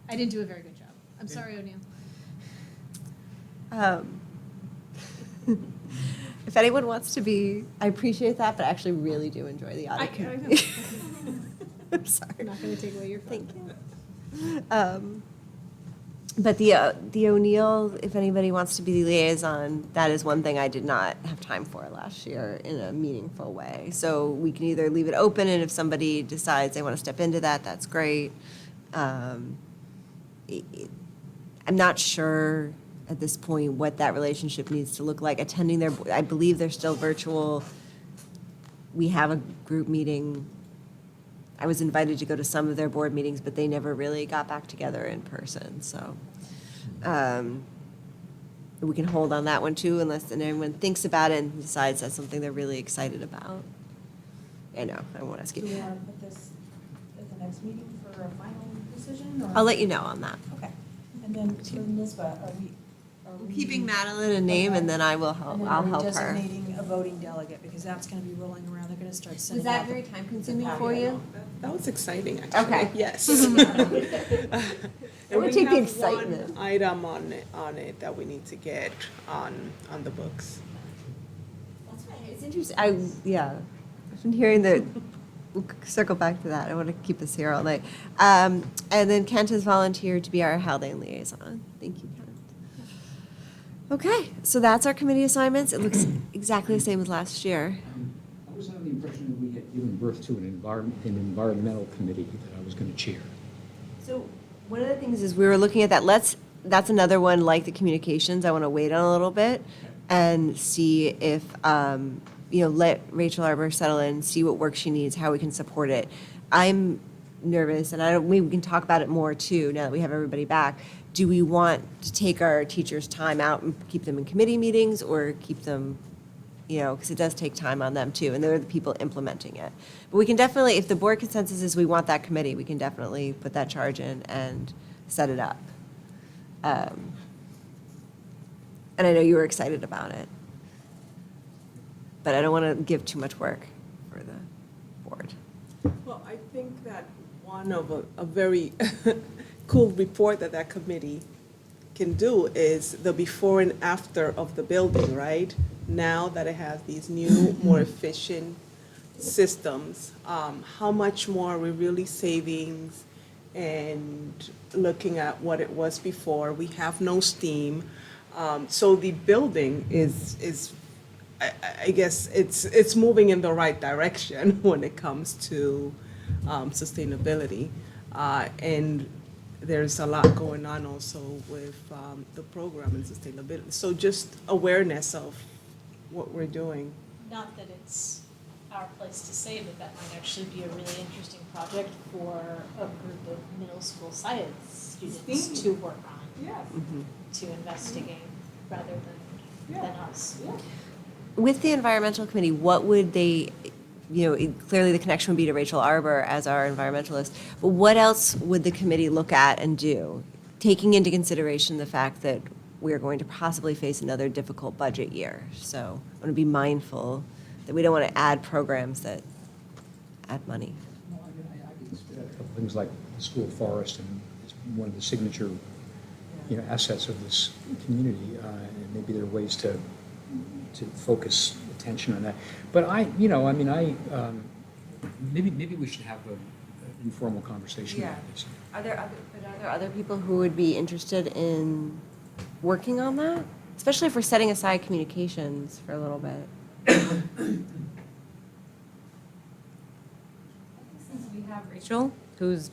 I didn't do a very good job. I'm sorry, O'Neill. If anyone wants to be, I appreciate that, but I actually really do enjoy the audit I know. committee. I'm sorry. I'm not gonna take away your fun. Thank you. But the O'Neill, if anybody wants to be the liaison, that is one thing I did not have time for last year in a meaningful way. So we can either leave it open, and if somebody decides they want to step into that, that's great. I'm not sure at this point what that relationship needs to look like. Attending their, I believe they're still virtual. We have a group meeting I was invited to go to some of their board meetings, but they never really got back together in person, so. We can hold on that one too, unless anyone thinks about it and decides that's something they're really excited about. I know, I won't ask Do we you. want to put this at the next meeting for a final decision, or? I'll let you know on that. Okay. And then for NYSSBA, are we? Keeping Madeline a name, and then I will help, I'll help And then are her. we designating a voting delegate, because that's gonna be rolling around, they're gonna start sending Was that out very the- time-consuming the for you? That was exciting, actually. Okay. Yes. It would take the And we excitement. have one item on it that we need to get on the books. That's right. It's interesting, I've been hearing that, we'll circle back to that, I want to keep us here all night. And then Kent has volunteered to be our Haldane liaison. Thank you, Kent. Okay, so that's our committee assignments. It looks exactly the same as last year. I was under the impression that we had given birth to an environmental committee that I was going to chair. So one of the things is we were looking at that, that's another one like the communications, I want to wait on a little bit and see if, let Rachel Arbor settle in, see what work she needs, how we can support it. I'm nervous, and we can talk about it more too, now that we have everybody back. Do we want to take our teachers' time out and keep them in committee meetings, or keep them, because it does take time on them too, and they're the people implementing it. But we can definitely, if the board consensus is we want that committee, we can definitely put that charge in and set it up. And I know you were excited about it, but I don't want to give too much work for the board. Well, I think that one of a very cool report that committee can do is the before and after of the building, right? Now that it has these new, more efficient systems, how much more are we really saving and looking at what it was before? We have no steam. So the building is I guess it's moving in the right direction when it comes to sustainability. And there's a lot going on also with the program and sustainability. So just awareness of what we're doing. Not that it's our place to say, but that might actually be a really interesting project for a group of middle school science students to work on, Yes. to investigate, rather than us. With the environmental committee, what would they, clearly the connection would be to Rachel Arbor as our environmentalist, but what else would the committee look at and do, taking into consideration the fact that we're going to possibly face another difficult budget year? So I want to be mindful that we don't want to add programs that add money. Well, I mean, I can spit out a couple things like the school forest, and it's one of the signature, assets of this community, and maybe there are ways to focus attention on that. But maybe we should have an informal conversation about this. Are there other people who would be interested in working on that? Especially if we're setting aside communications for a little bit. Since we have Rachel, who's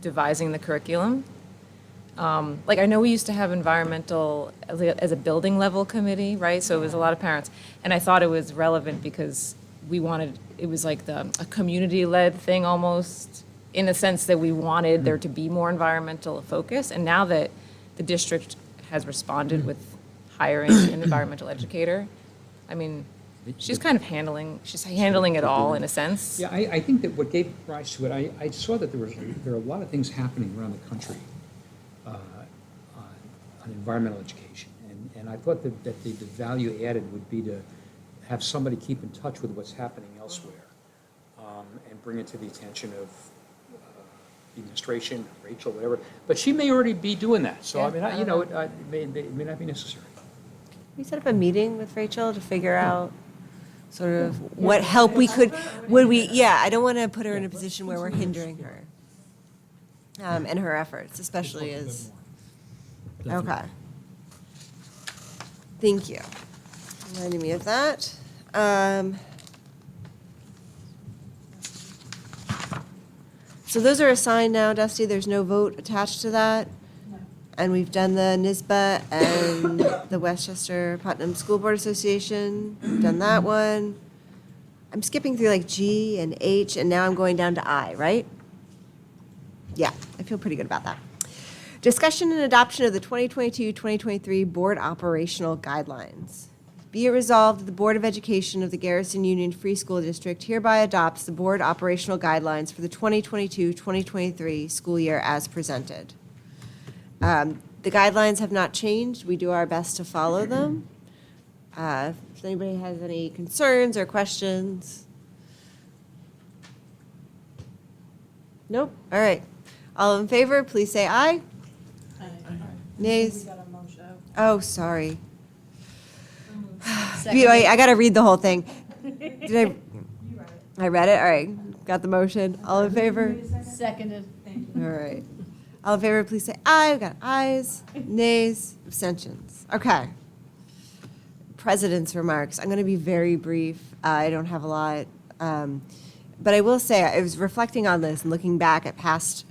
devising the curriculum, I know we used to have environmental as a building level committee, right? So it was a lot of parents. And I thought it was relevant because it was like a community-led thing almost, in a sense that we wanted there to be more environmental focus. And now that the district has responded with hiring an environmental educator, I mean, she's handling it all in a sense. Yeah, I think that what gave rise to it, I saw that there are a lot of things happening around the country on environmental education. And I thought that the value added would be to have somebody keep in touch with what's happening elsewhere and bring it to the attention of the administration, Rachel, whatever. But she may already be doing that. So, I mean, it may not be necessary. We set up a meeting with Rachel to figure out sort of what help we could, I don't want to put her in a position where we're hindering her and her efforts, especially as, okay. Thank you. Reminding me of that. So those are assigned now, Dusty, there's no vote attached to that? And we've done the NYSSBA and the Westchester Putnam School Board Association, we've done that one. I'm skipping through like G and H, and now I'm going down to I, right? Yeah, I feel pretty good about that. Discussion and adoption of the 2022-2023 Board Operational Guidelines. Be it resolved that the Board of Education of the Garrison Union Free School District hereby adopts the Board Operational Guidelines for the 2022-2023 school year as presented. The guidelines have not changed. We do our best to follow them. If anybody has any concerns or questions? Nope. All right. All in favor, please say aye. Nays? Oh, sorry. I got to read the whole thing. Did I read it? All right. Got the motion. All in favor? Seconded. All right. All in favor, please say aye. We got ayes, nays, abstentions. Okay. President's remarks. I'm going to be very brief. I don't have a lot. But I will say, I was reflecting on this and looking back at past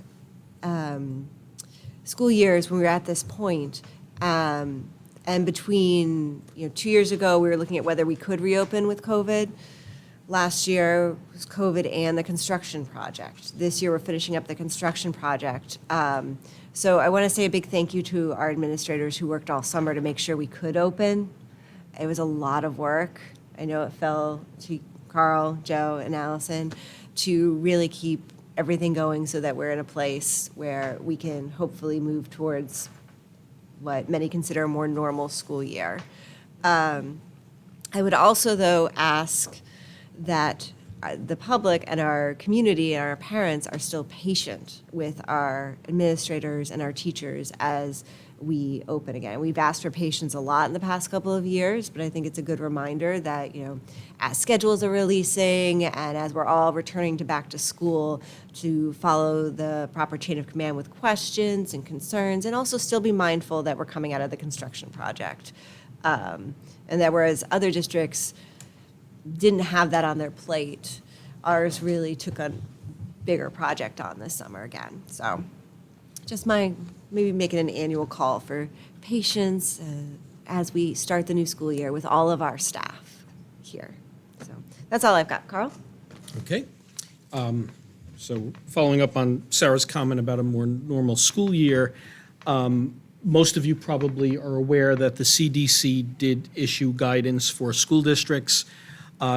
school years when we were at this point. And between, 2 years ago, we were looking at whether we could reopen with COVID. Last year was COVID and the construction project. This year, we're finishing up the construction project. So I want to say a big thank you to our administrators who worked all summer to make sure we could open. It was a lot of work. I know it fell to Carl, Joe, and Allison to really keep everything going so that we're in a place where we can hopefully move towards what many consider a more normal school year. I would also, though, ask that the public and our community and our parents are still patient with our administrators and our teachers as we open again. We've asked for patience a lot in the past couple of years, but I think it's a good reminder that, as schedules are releasing and as we're all returning to back to school, to follow the proper chain of command with questions and concerns, and also still be mindful that we're coming out of the construction project. And that whereas other districts didn't have that on their plate, ours really took a bigger project on this summer again. So just maybe making an annual call for patience as we start the new school year with all of our staff here. So that's all I've got. Carl? Okay. So following up on Sarah's comment about a more normal school year, most of you probably are aware that the CDC did issue guidance for school districts.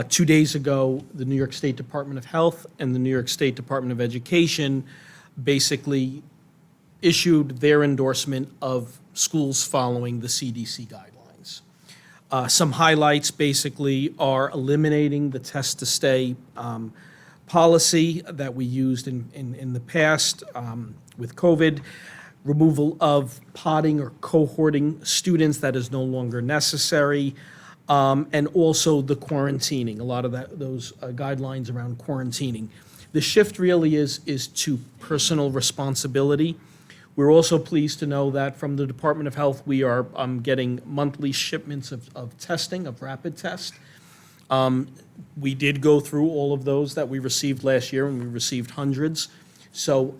2 days ago, the New York State Department of Health and the New York State Department of Education basically issued their endorsement of schools following the CDC guidelines. Some highlights basically are eliminating the test-to-stay policy that we used in the past with COVID, removal of potting or cohorting students that is no longer necessary, and also the quarantining, a lot of those guidelines around quarantining. The shift really is to personal responsibility. We're also pleased to know that from the Department of Health, we are getting monthly shipments of testing, of rapid test. We did go through all of those that we received last year, and we received hundreds. So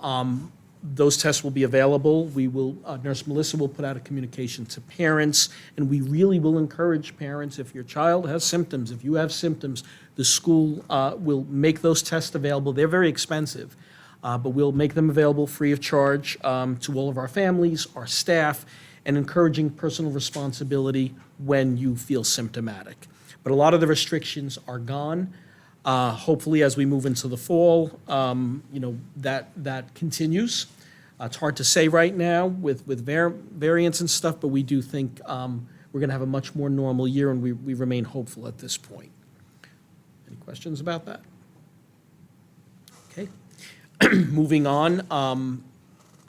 those tests will be available. We will, Nurse Melissa will put out a communication to parents, and we really will encourage parents, if your child has symptoms, if you have symptoms, the school will make those tests available. They're very expensive. But we'll make them available free of charge to all of our families, our staff, and encouraging personal responsibility when you feel symptomatic. But a lot of the restrictions are gone. Hopefully, as we move into the fall, that continues. It's hard to say right now with variants and stuff, but we do think we're going to have a much more normal year, and we remain hopeful at this point. Any questions about that? Okay. Moving on,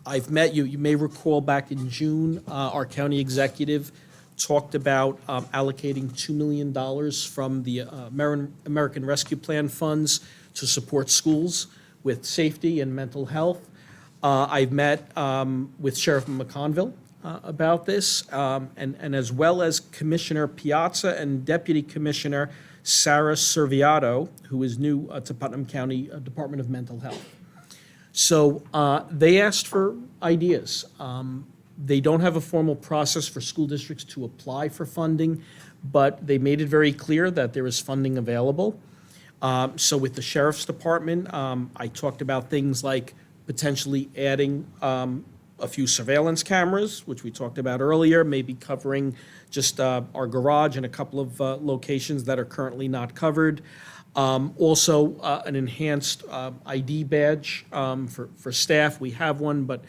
I've met you may recall back in June, our county executive talked about allocating $2 million from the American Rescue Plan funds to support schools with safety and mental health. I've met with Sheriff McConville about this, and as well as Commissioner Piazza and Deputy Commissioner Sarah Serviato, who is new to Putnam County Department of Mental Health. So they asked for ideas. They don't have a formal process for school districts to apply for funding, but they made it very clear that there is funding available. So with the sheriff's department, I talked about things like potentially adding a few surveillance cameras, which we talked about earlier, maybe covering just our garage and a couple of locations that are currently not covered. Also, an enhanced ID badge for staff. We have one, but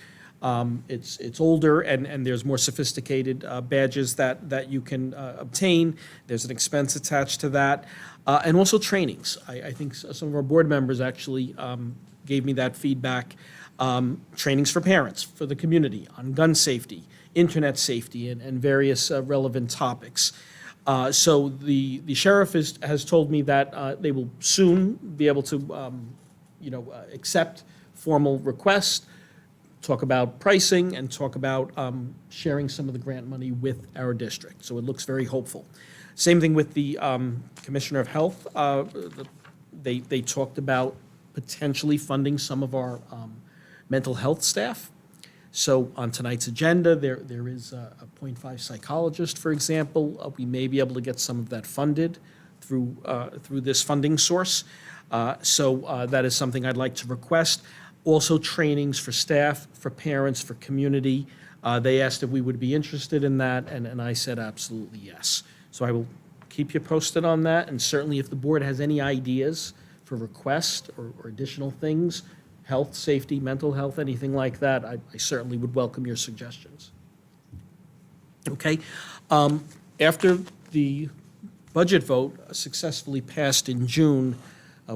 it's older, and there's more sophisticated badges that you can obtain. There's an expense attached to that. And also trainings. I think some of our board members actually gave me that feedback. Trainings for parents, for the community, on gun safety, internet safety, and various relevant topics. So the sheriff has told me that they will soon be able to, accept formal requests, talk about pricing, and talk about sharing some of the grant money with our district. So it looks very hopeful. Same thing with the Commissioner of Health. They talked about potentially funding some of our mental health staff. So on tonight's agenda, there is a .5 psychologist, for example. We may be able to get some of that funded through this funding source. So that is something I'd like to request. Also, trainings for staff, for parents, for community. They asked if we would be interested in that, and I said absolutely yes. So I will keep you posted on that, and certainly if the board has any ideas for requests or additional things, health, safety, mental health, anything like that, I certainly would welcome your suggestions. Okay. After the budget vote successfully passed in June,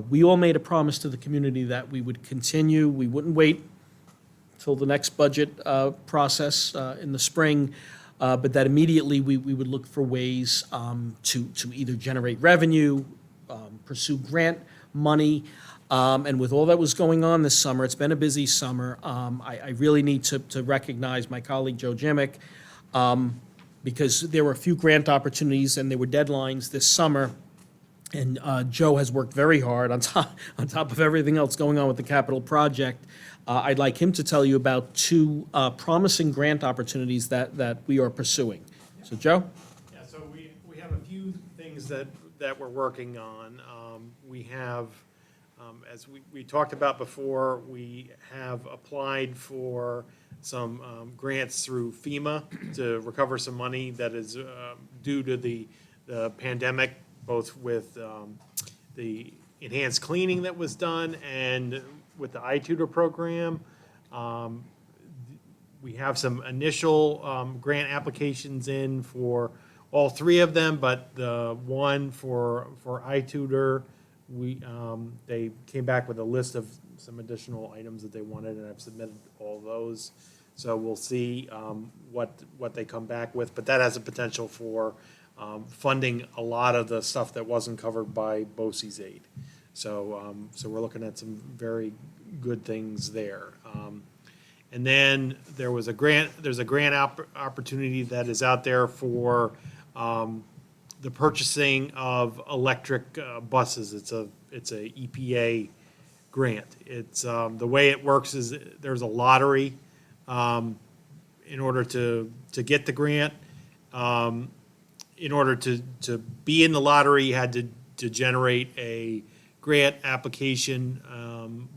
we all made a promise to the community that we would continue. We wouldn't wait till the next budget process in the spring, but that immediately we would look for ways to either generate revenue, pursue grant money, and with all that was going on this summer, it's been a busy summer. I really need to recognize my colleague Joe Jimick, because there were a few grant opportunities and there were deadlines this summer. And Joe has worked very hard on top of everything else going on with the capital project. I'd like him to tell you about two promising grant opportunities that we are pursuing. So, Joe? Yeah, so we have a few things that we're working on. We have, as we talked about before, we have applied for some grants through FEMA to recover some money that is due to the pandemic, both with the enhanced cleaning that was done and with the iTutor program. We have some initial grant applications in for all three of them, but the one for iTutor, they came back with a list of some additional items that they wanted, and I've submitted all those. So we'll see what they come back with, but that has a potential for funding a lot of the stuff that wasn't covered by BOCES aid. So we're looking at some very good things there. And then there's a grant opportunity that is out there for the purchasing of electric buses. It's a EPA grant. It's the way it works is there's a lottery in order to get the grant. In order to be in the lottery, you had to generate a grant application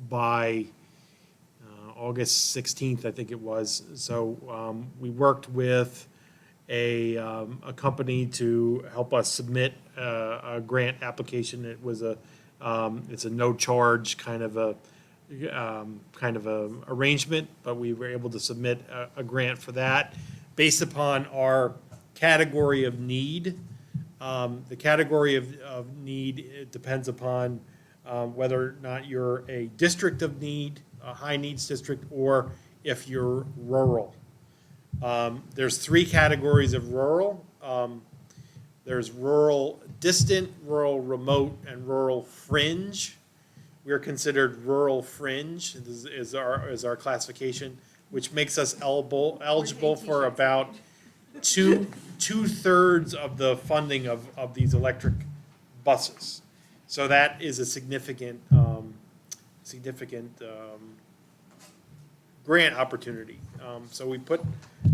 by August 16th, I think it was. So we worked with a company to help us submit a grant application. It was it's a no charge kind of a arrangement, but we were able to submit a grant for that based upon our category of need. The category of need, it depends upon whether or not you're a district of need, a high needs district, or if you're rural. There's three categories of rural. There's rural distant, rural remote, and rural fringe. We are considered rural fringe is our classification, which makes us eligible for about two-thirds of the funding of these electric buses. So that is a significant grant opportunity. So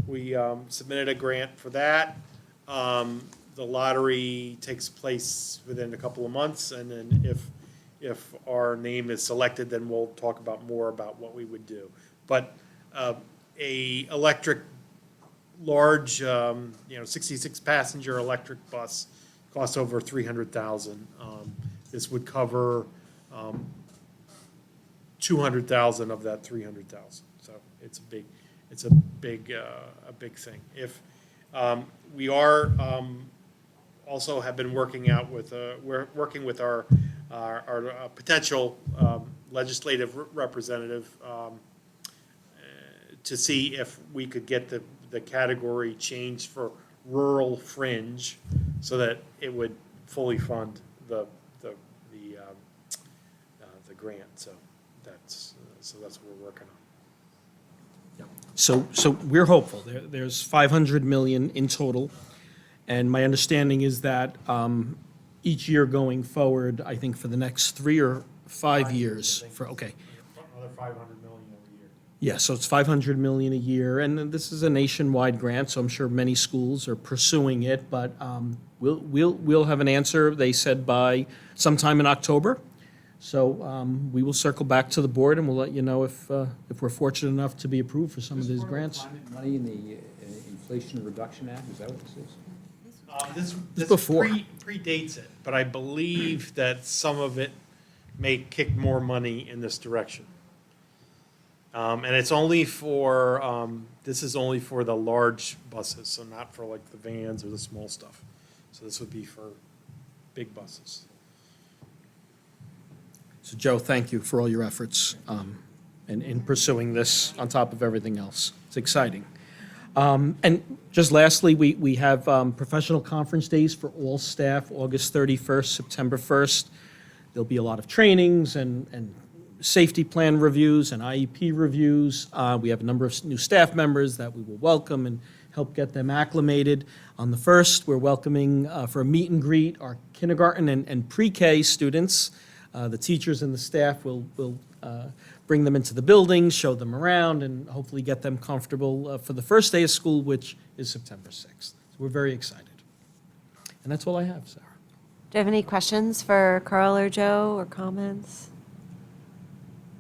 we submitted a grant for that. The lottery takes place within a couple of months, and then if our name is selected, then we'll talk about more about what we would do. But a electric, large, 66 passenger electric bus costs over $300,000. This would cover 200,000 of that 300,000. So it's a big thing. If we are also have been working out with we're working with our potential legislative representative to see if we could get the category changed for rural fringe so that it would fully fund the grant. So that's what we're working on. So we're hopeful. There's 500 million in total, and my understanding is that each year going forward, I think for the next 3 or 5 years, Another 500 million every year. Yeah, so it's 500 million a year, and then this is a nationwide grant, so I'm sure many schools are pursuing it, but we'll have an answer, they said, by sometime in October. So we will circle back to the board, and we'll let you know if we're fortunate enough to be approved for some of these grants. Climate money in the Inflation Reduction Act, is that what this is? This before. predates it, but I believe that some of it may kick more money in this direction. And it's only for, this is only for the large buses, so not for like the vans or the small stuff. So this would be for big buses. So Joe, thank you for all your efforts in pursuing this on top of everything else. It's exciting. And just lastly, we have professional conference days for all staff, August 31st, September 1st. There'll be a lot of trainings and safety plan reviews and IEP reviews. We have a number of new staff members that we will welcome and help get them acclimated. On the 1st, we're welcoming for a meet and greet our kindergarten and pre-K students. The teachers and the staff will bring them into the building, show them around, and hopefully get them comfortable for the first day of school, which is September 6th. So we're very excited. And that's all I have, Sarah. Do you have any questions for Carl or Joe or comments?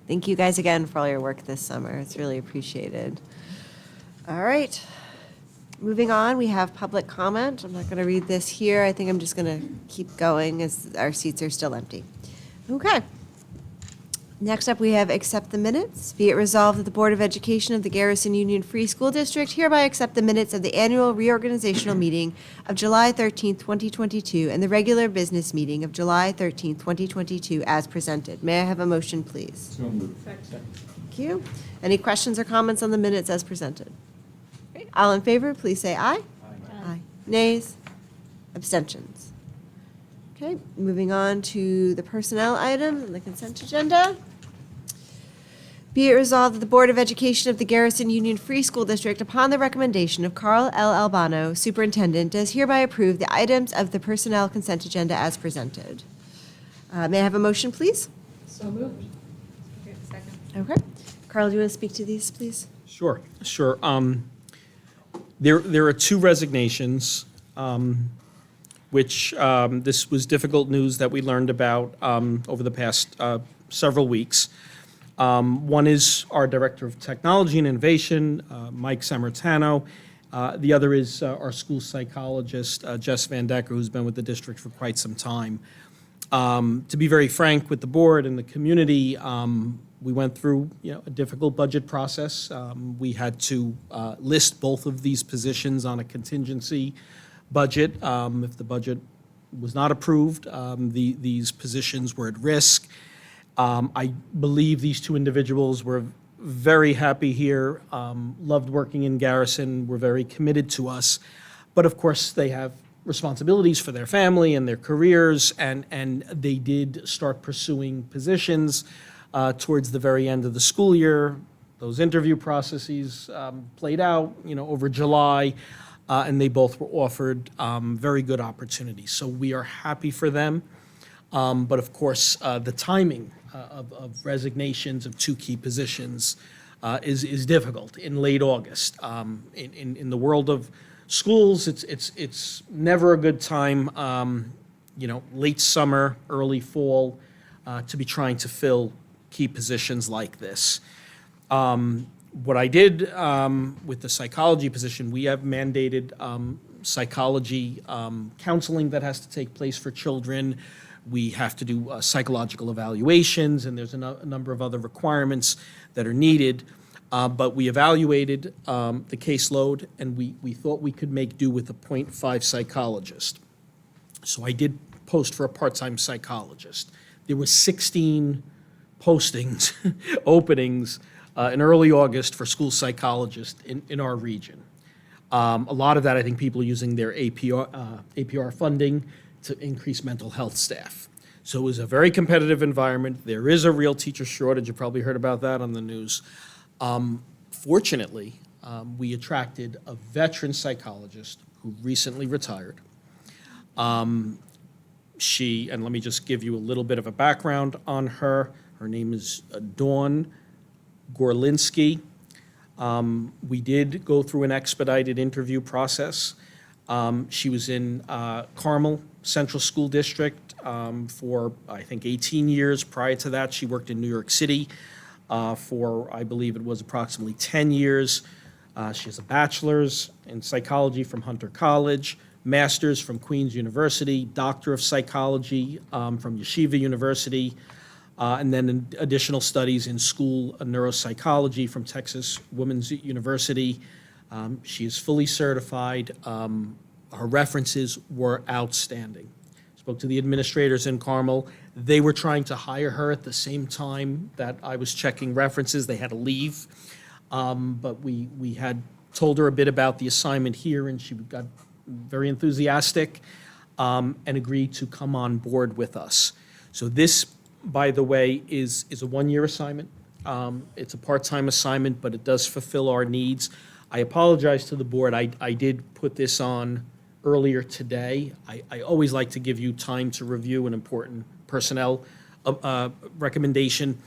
Thank you guys again for all your work this summer. It's really appreciated. All right. Moving on, we have public comment. I'm not going to read this here. I think I'm just going to keep going as our seats are still empty. Okay. Next up, we have accept the minutes. Be it resolved that the Board of Education of the Garrison Union Free School District hereby accept the minutes of the annual reorganizational meeting of July 13th, 2022, and the regular business meeting of July 13th, 2022, as presented. May I have a motion, please? So moved. Thank you. Any questions or comments on the minutes as presented? Great. All in favor, please say aye. Aye. Nays? Abstentions? Okay, moving on to the personnel items and the consent agenda. Be it resolved that the Board of Education of the Garrison Union Free School District, upon the recommendation of Carl L. Albano, Superintendent, does hereby approve the items of the personnel consent agenda as presented. May I have a motion, please? So moved. Second. Okay. Carl, do you want to speak to these, please? Sure. There are 2 resignations, which this was difficult news that we learned about over the past several weeks. One is our Director of Technology and Innovation, Mike Sammartano. The other is our school psychologist, Jess Van Decker, who's been with the district for quite some time. To be very frank with the board and the community, we went through a difficult budget process. We had to list both of these positions on a contingency budget. If the budget was not approved, these positions were at risk. I believe these 2 individuals were very happy here, loved working in Garrison, were very committed to us. But of course, they have responsibilities for their family and their careers, and they did start pursuing positions towards the very end of the school year. Those interview processes played out, over July. And they both were offered very good opportunities. So we are happy for them. But of course, the timing of resignations of 2 key positions is difficult in late August. In the world of schools, it's never a good time. Late summer, early fall to be trying to fill key positions like this. What I did with the psychology position, we have mandated psychology counseling that has to take place for children. We have to do psychological evaluations, and there's a number of other requirements that are needed. But we evaluated the caseload, and we thought we could make do with a .5 psychologist. So I did post for a part-time psychologist. There were 16 postings, openings in early August for school psychologists in our region. A lot of that, I think people are using their APR funding to increase mental health staff. So it was a very competitive environment. There is a real teacher shortage. You probably heard about that on the news. Fortunately, we attracted a veteran psychologist who recently retired. And let me just give you a little bit of a background on her. Her name is Dawn Gorlinski. We did go through an expedited interview process. She was in Carmel Central School District for, I think, 18 years. Prior to that, she worked in New York City for, I believe it was approximately 10 years. She has a bachelor's in psychology from Hunter College, master's from Queen's University, doctor of psychology from Yeshiva University, and then additional studies in school neuropsychology from Texas Women's University. She is fully certified. Her references were outstanding. Spoke to the administrators in Carmel. They were trying to hire her at the same time that I was checking references. They had to leave. But we had told her a bit about the assignment here, and she got very enthusiastic and agreed to come on board with us. So this, by the way, is a one-year assignment. It's a part-time assignment, but it does fulfill our needs. I apologize to the board. I did put this on earlier today. I always like to give you time to review an important personnel recommendation,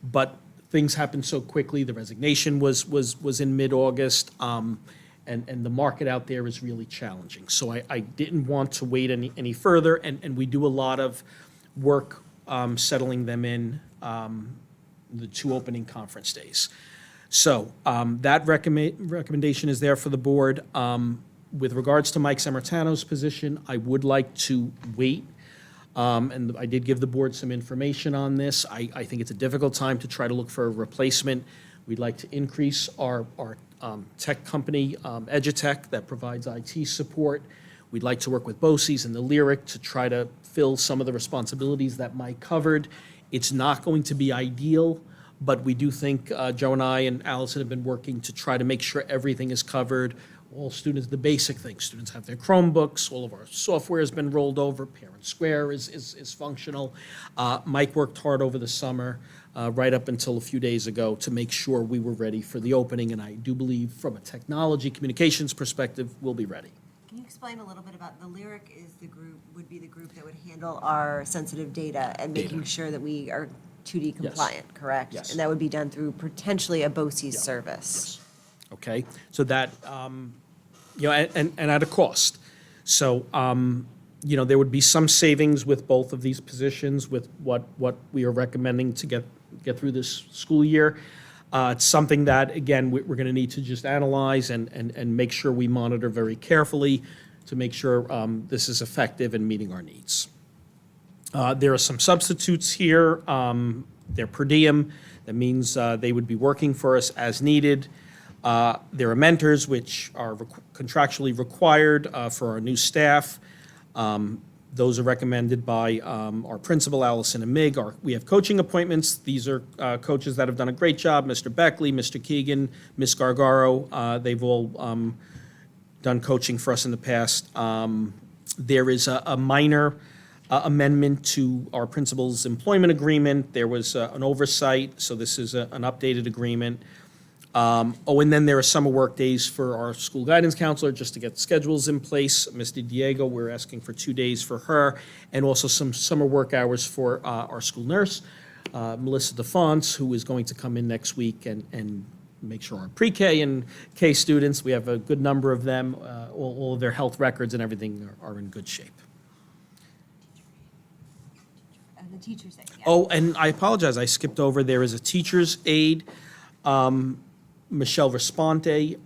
but things happened so quickly. The resignation was in mid-August, and the market out there is really challenging. So I didn't want to wait any further, and we do a lot of work settling them in the 2 opening conference days. So that recommendation is there for the board. With regards to Mike Sammartano's position, I would like to wait. And I did give the board some information on this. I think it's a difficult time to try to look for a replacement. We'd like to increase our tech company, Edutech, that provides IT support. We'd like to work with BOCES and the Lyric to try to fill some of the responsibilities that Mike covered. It's not going to be ideal, but we do think Joe and I and Allison have been working to try to make sure everything is covered. All students, the basic things, students have their Chromebooks, all of our software has been rolled over, Parent Square is functional. Mike worked hard over the summer, right up until a few days ago, to make sure we were ready for the opening, and I do believe from a technology communications perspective, we'll be ready. Can you explain a little bit about, the Lyric is the group, would be the group that would handle our sensitive data and making sure that we are 2D compliant, correct? Yes. And that would be done through potentially a BOCES service. Okay, so that, and at a cost. So, there would be some savings with both of these positions with what we are recommending to get through this school year. It's something that, again, we're going to need to just analyze and make sure we monitor very carefully to make sure this is effective in meeting our needs. There are some substitutes here. They're per diem. That means they would be working for us as needed. There are mentors, which are contractually required for our new staff. Those are recommended by our principal, Allison and Mig. We have coaching appointments. These are coaches that have done a great job, Mr. Beckley, Mr. Keegan, Ms. Gargaro. They've all done coaching for us in the past. There is a minor amendment to our principal's employment agreement. There was an oversight, so this is an updated agreement. And then there are summer work days for our school guidance counselor, just to get schedules in place. Mr. Diego, we're asking for 2 days for her, and also some summer work hours for our school nurse, Melissa DeFonce, who is going to come in next week and make sure our pre-K and K students, we have a good number of them, all of their health records and everything are in good shape. And teacher's aide. Yeah. Oh, and I apologize, I skipped over, there is a teacher's aide. Michelle Responte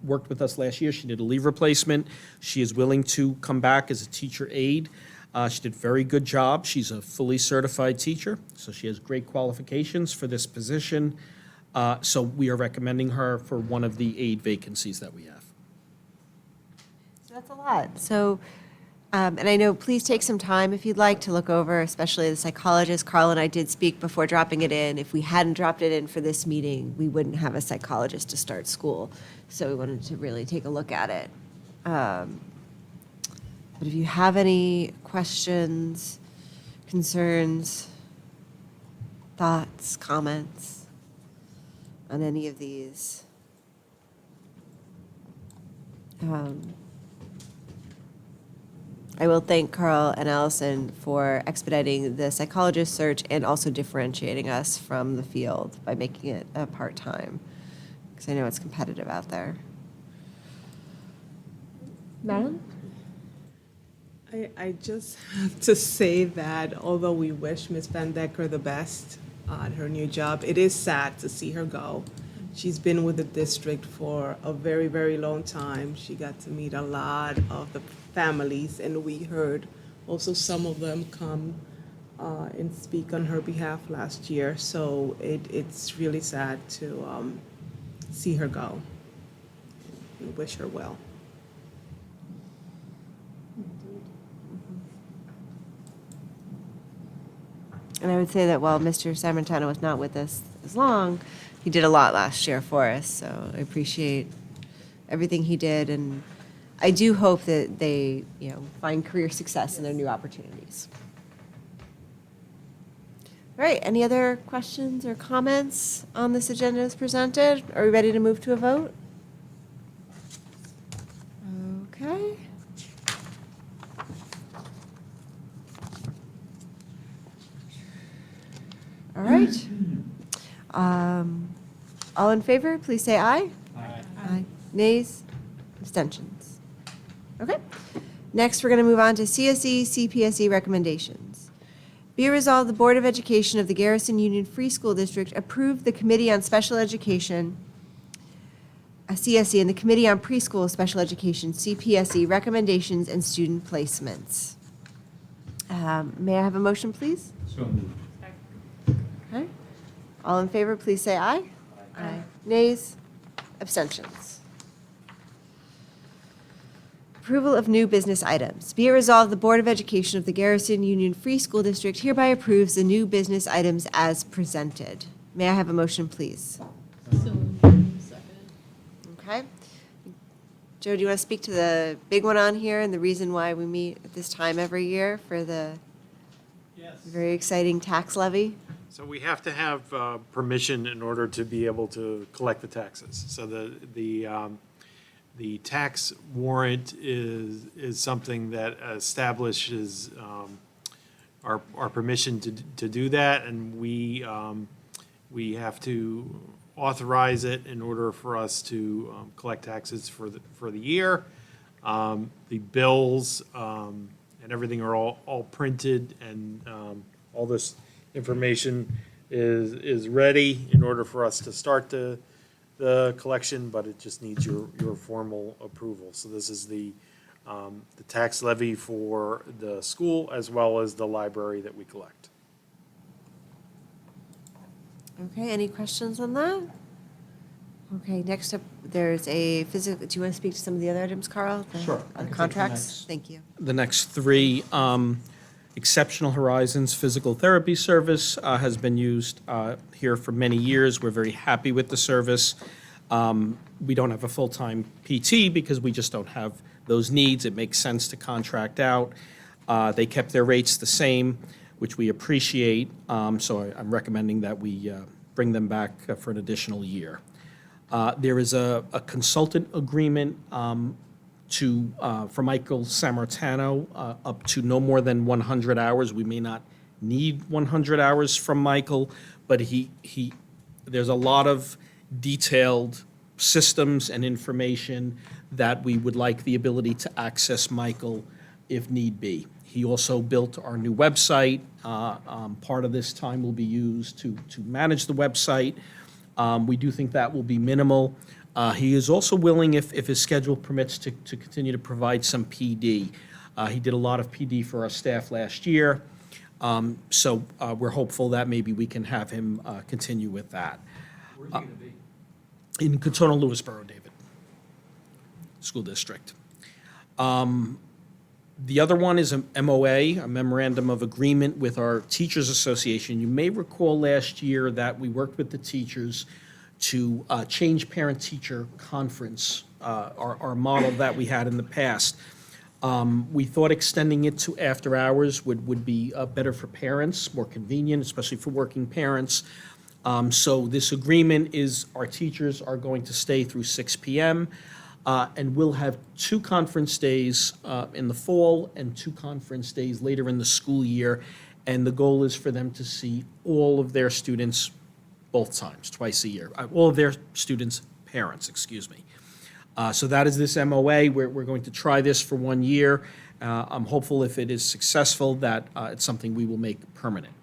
worked with us last year. She did a leave replacement. She is willing to come back as a teacher aide. She did a very good job. She's a fully certified teacher, so she has great qualifications for this position. So we are recommending her for one of the aide vacancies that we have. So that's a lot. So, and I know, please take some time if you'd like to look over, especially the psychologist. Carl and I did speak before dropping it in. If we hadn't dropped it in for this meeting, we wouldn't have a psychologist to start school. So we wanted to really take a look at it. But if you have any questions, concerns, thoughts, comments on any of these, I will thank Carl and Allison for expediting the psychologist search and also differentiating us from the field by making it a part-time, because I know it's competitive out there. Madeline? I just have to say that although we wish Ms. Van Decker the best on her new job, it is sad to see her go. She's been with the district for a very, very long time. She got to meet a lot of the families, and we heard also some of them come and speak on her behalf last year. So it's really sad to see her go. We wish her well. And I would say that while Mr. Samantano was not with us as long, he did a lot last year for us, so I appreciate everything he did, and I do hope that they, find career success in their new opportunities. All right, any other questions or comments on this agenda as presented? Are we ready to move to a vote? Okay. All right. All in favor, please say aye. Aye. Nays? Abstentions? Okay. Next, we're going to move on to CSE, CPSE recommendations. Be it resolved, the Board of Education of the Garrison Union Free School District approved the Committee on Special Education, CSE, and the Committee on Preschool Special Education, CPSE, recommendations and student placements. May I have a motion, please? So moved. Okay. All in favor, please say aye. Aye. Nays? Abstentions? Approval of new business items. Be it resolved, the Board of Education of the Garrison Union Free School District hereby approves the new business items as presented. May I have a motion, please? Okay. Joe, do you want to speak to the big one on here and the reason why we meet at this time every year for the very exciting tax levy? So we have to have permission in order to be able to collect the taxes. So the tax warrant is something that establishes our permission to do that, and we have to authorize it in order for us to collect taxes for the year. The bills and everything are all printed, and all this information is ready in order for us to start the collection, but it just needs your formal approval. So this is the tax levy for the school as well as the library that we collect. Okay, any questions on that? Okay, next up, there's a physical, do you want to speak to some of the other items, Carl? Sure. On contracts? Thank you. The next three, Exceptional Horizons Physical Therapy Service has been used here for many years. We're very happy with the service. We don't have a full-time PT because we just don't have those needs. It makes sense to contract out. They kept their rates the same, which we appreciate. So I'm recommending that we bring them back for an additional year. There is a consultant agreement for Michael Sammartano, up to no more than 100 hours. We may not need 100 hours from Michael, but there's a lot of detailed systems and information that we would like the ability to access Michael if need be. He also built our new website. Part of this time will be used to manage the website. We do think that will be minimal. He is also willing, if his schedule permits, to continue to provide some PD. He did a lot of PD for our staff last year, so we're hopeful that maybe we can have him continue with that. Where's he going to be? In Katona Lewisboro, David, School District. The other one is a MOA, a Memorandum of Agreement with our Teachers Association. You may recall last year that we worked with the teachers to change parent-teacher conference, our model that we had in the past. We thought extending it to after hours would be better for parents, more convenient, especially for working parents. So this agreement is our teachers are going to stay through 6 p.m. And we'll have 2 conference days in the fall and 2 conference days later in the school year. And the goal is for them to see all of their students both times, twice a year. All of their students' parents, excuse me. So that is this MOA. We're going to try this for 1 year. I'm hopeful if it is successful that it's something we will make permanent.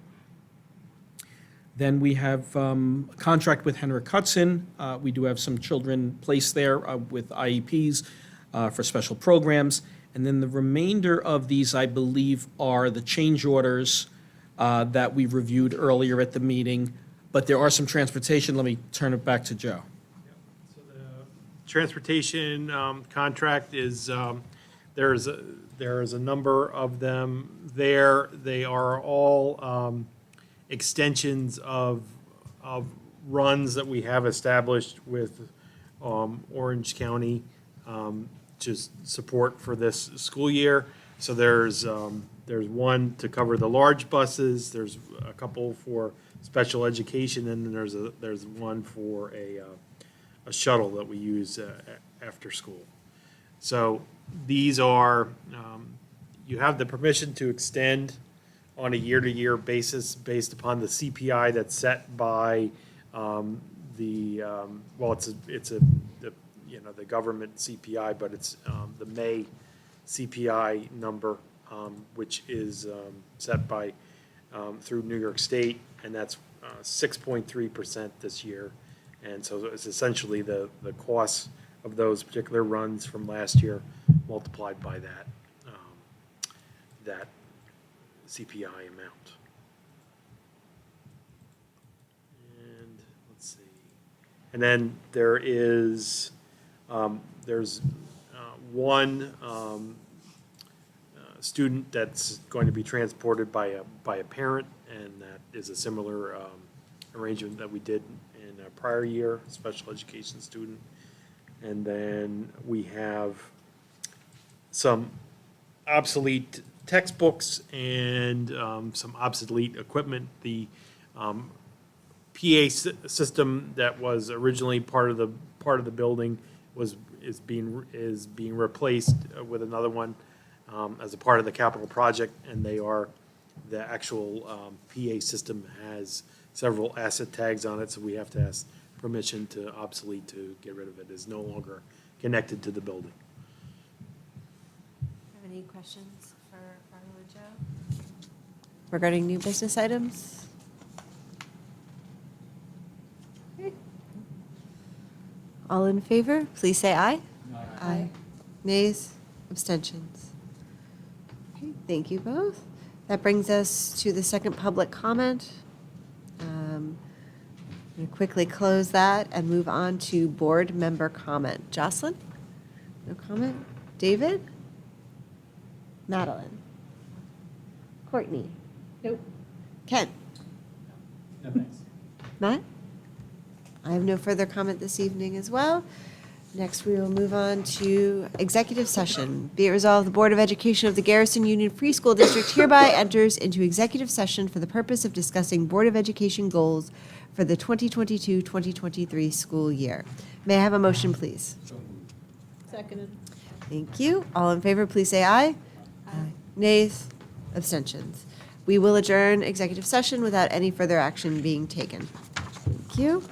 Then we have a contract with Henrik Hudson. We do have some children placed there with IEPs for special programs. And then the remainder of these, I believe, are the change orders that we reviewed earlier at the meeting. But there are some transportation. Let me turn it back to Joe. So the transportation contract is, there is a number of them there. They are all extensions of runs that we have established with Orange County, just support for this school year. So there's one to cover the large buses. There's a couple for special education, and then there's one for a shuttle that we use after school. So these are you have the permission to extend on a year-to-year basis based upon the CPI that's set by the government CPI, but it's the May CPI number, which is set by through New York State, and that's 6.3% this year. And so it's essentially the cost of those particular runs from last year multiplied by that CPI amount. And let's see. And then there's one student that's going to be transported by a parent, and that is a similar arrangement that we did in a prior year, special education student. And then we have some obsolete textbooks and some obsolete equipment. The PA system that was originally part of the building is being replaced with another one as a part of the capital project, and the actual PA system has several asset tags on it, so we have to ask permission to obsolete to get rid of it. It's no longer connected to the building. Have any questions for Arlo or Joe regarding new business items? Okay. All in favor, please say aye. Aye. Nays, abstentions. Okay, thank you both. That brings us to the second public comment. I'm going to quickly close that and move on to board member comment. Jocelyn? No comment? David? Madeline? Courtney? Nope. Ken? No, thanks. Matt? I have no further comment this evening as well. Next, we will move on to executive session. Be it resolved, the Board of Education of the Garrison Union Free School District hereby enters into executive session for the purpose of discussing Board of Education goals for the 2022-2023 school year. May I have a motion, please? Seconded. Thank you. All in favor, please say aye. Aye. Nays? Abstentions. We will adjourn executive session without any further action being taken. Thank you.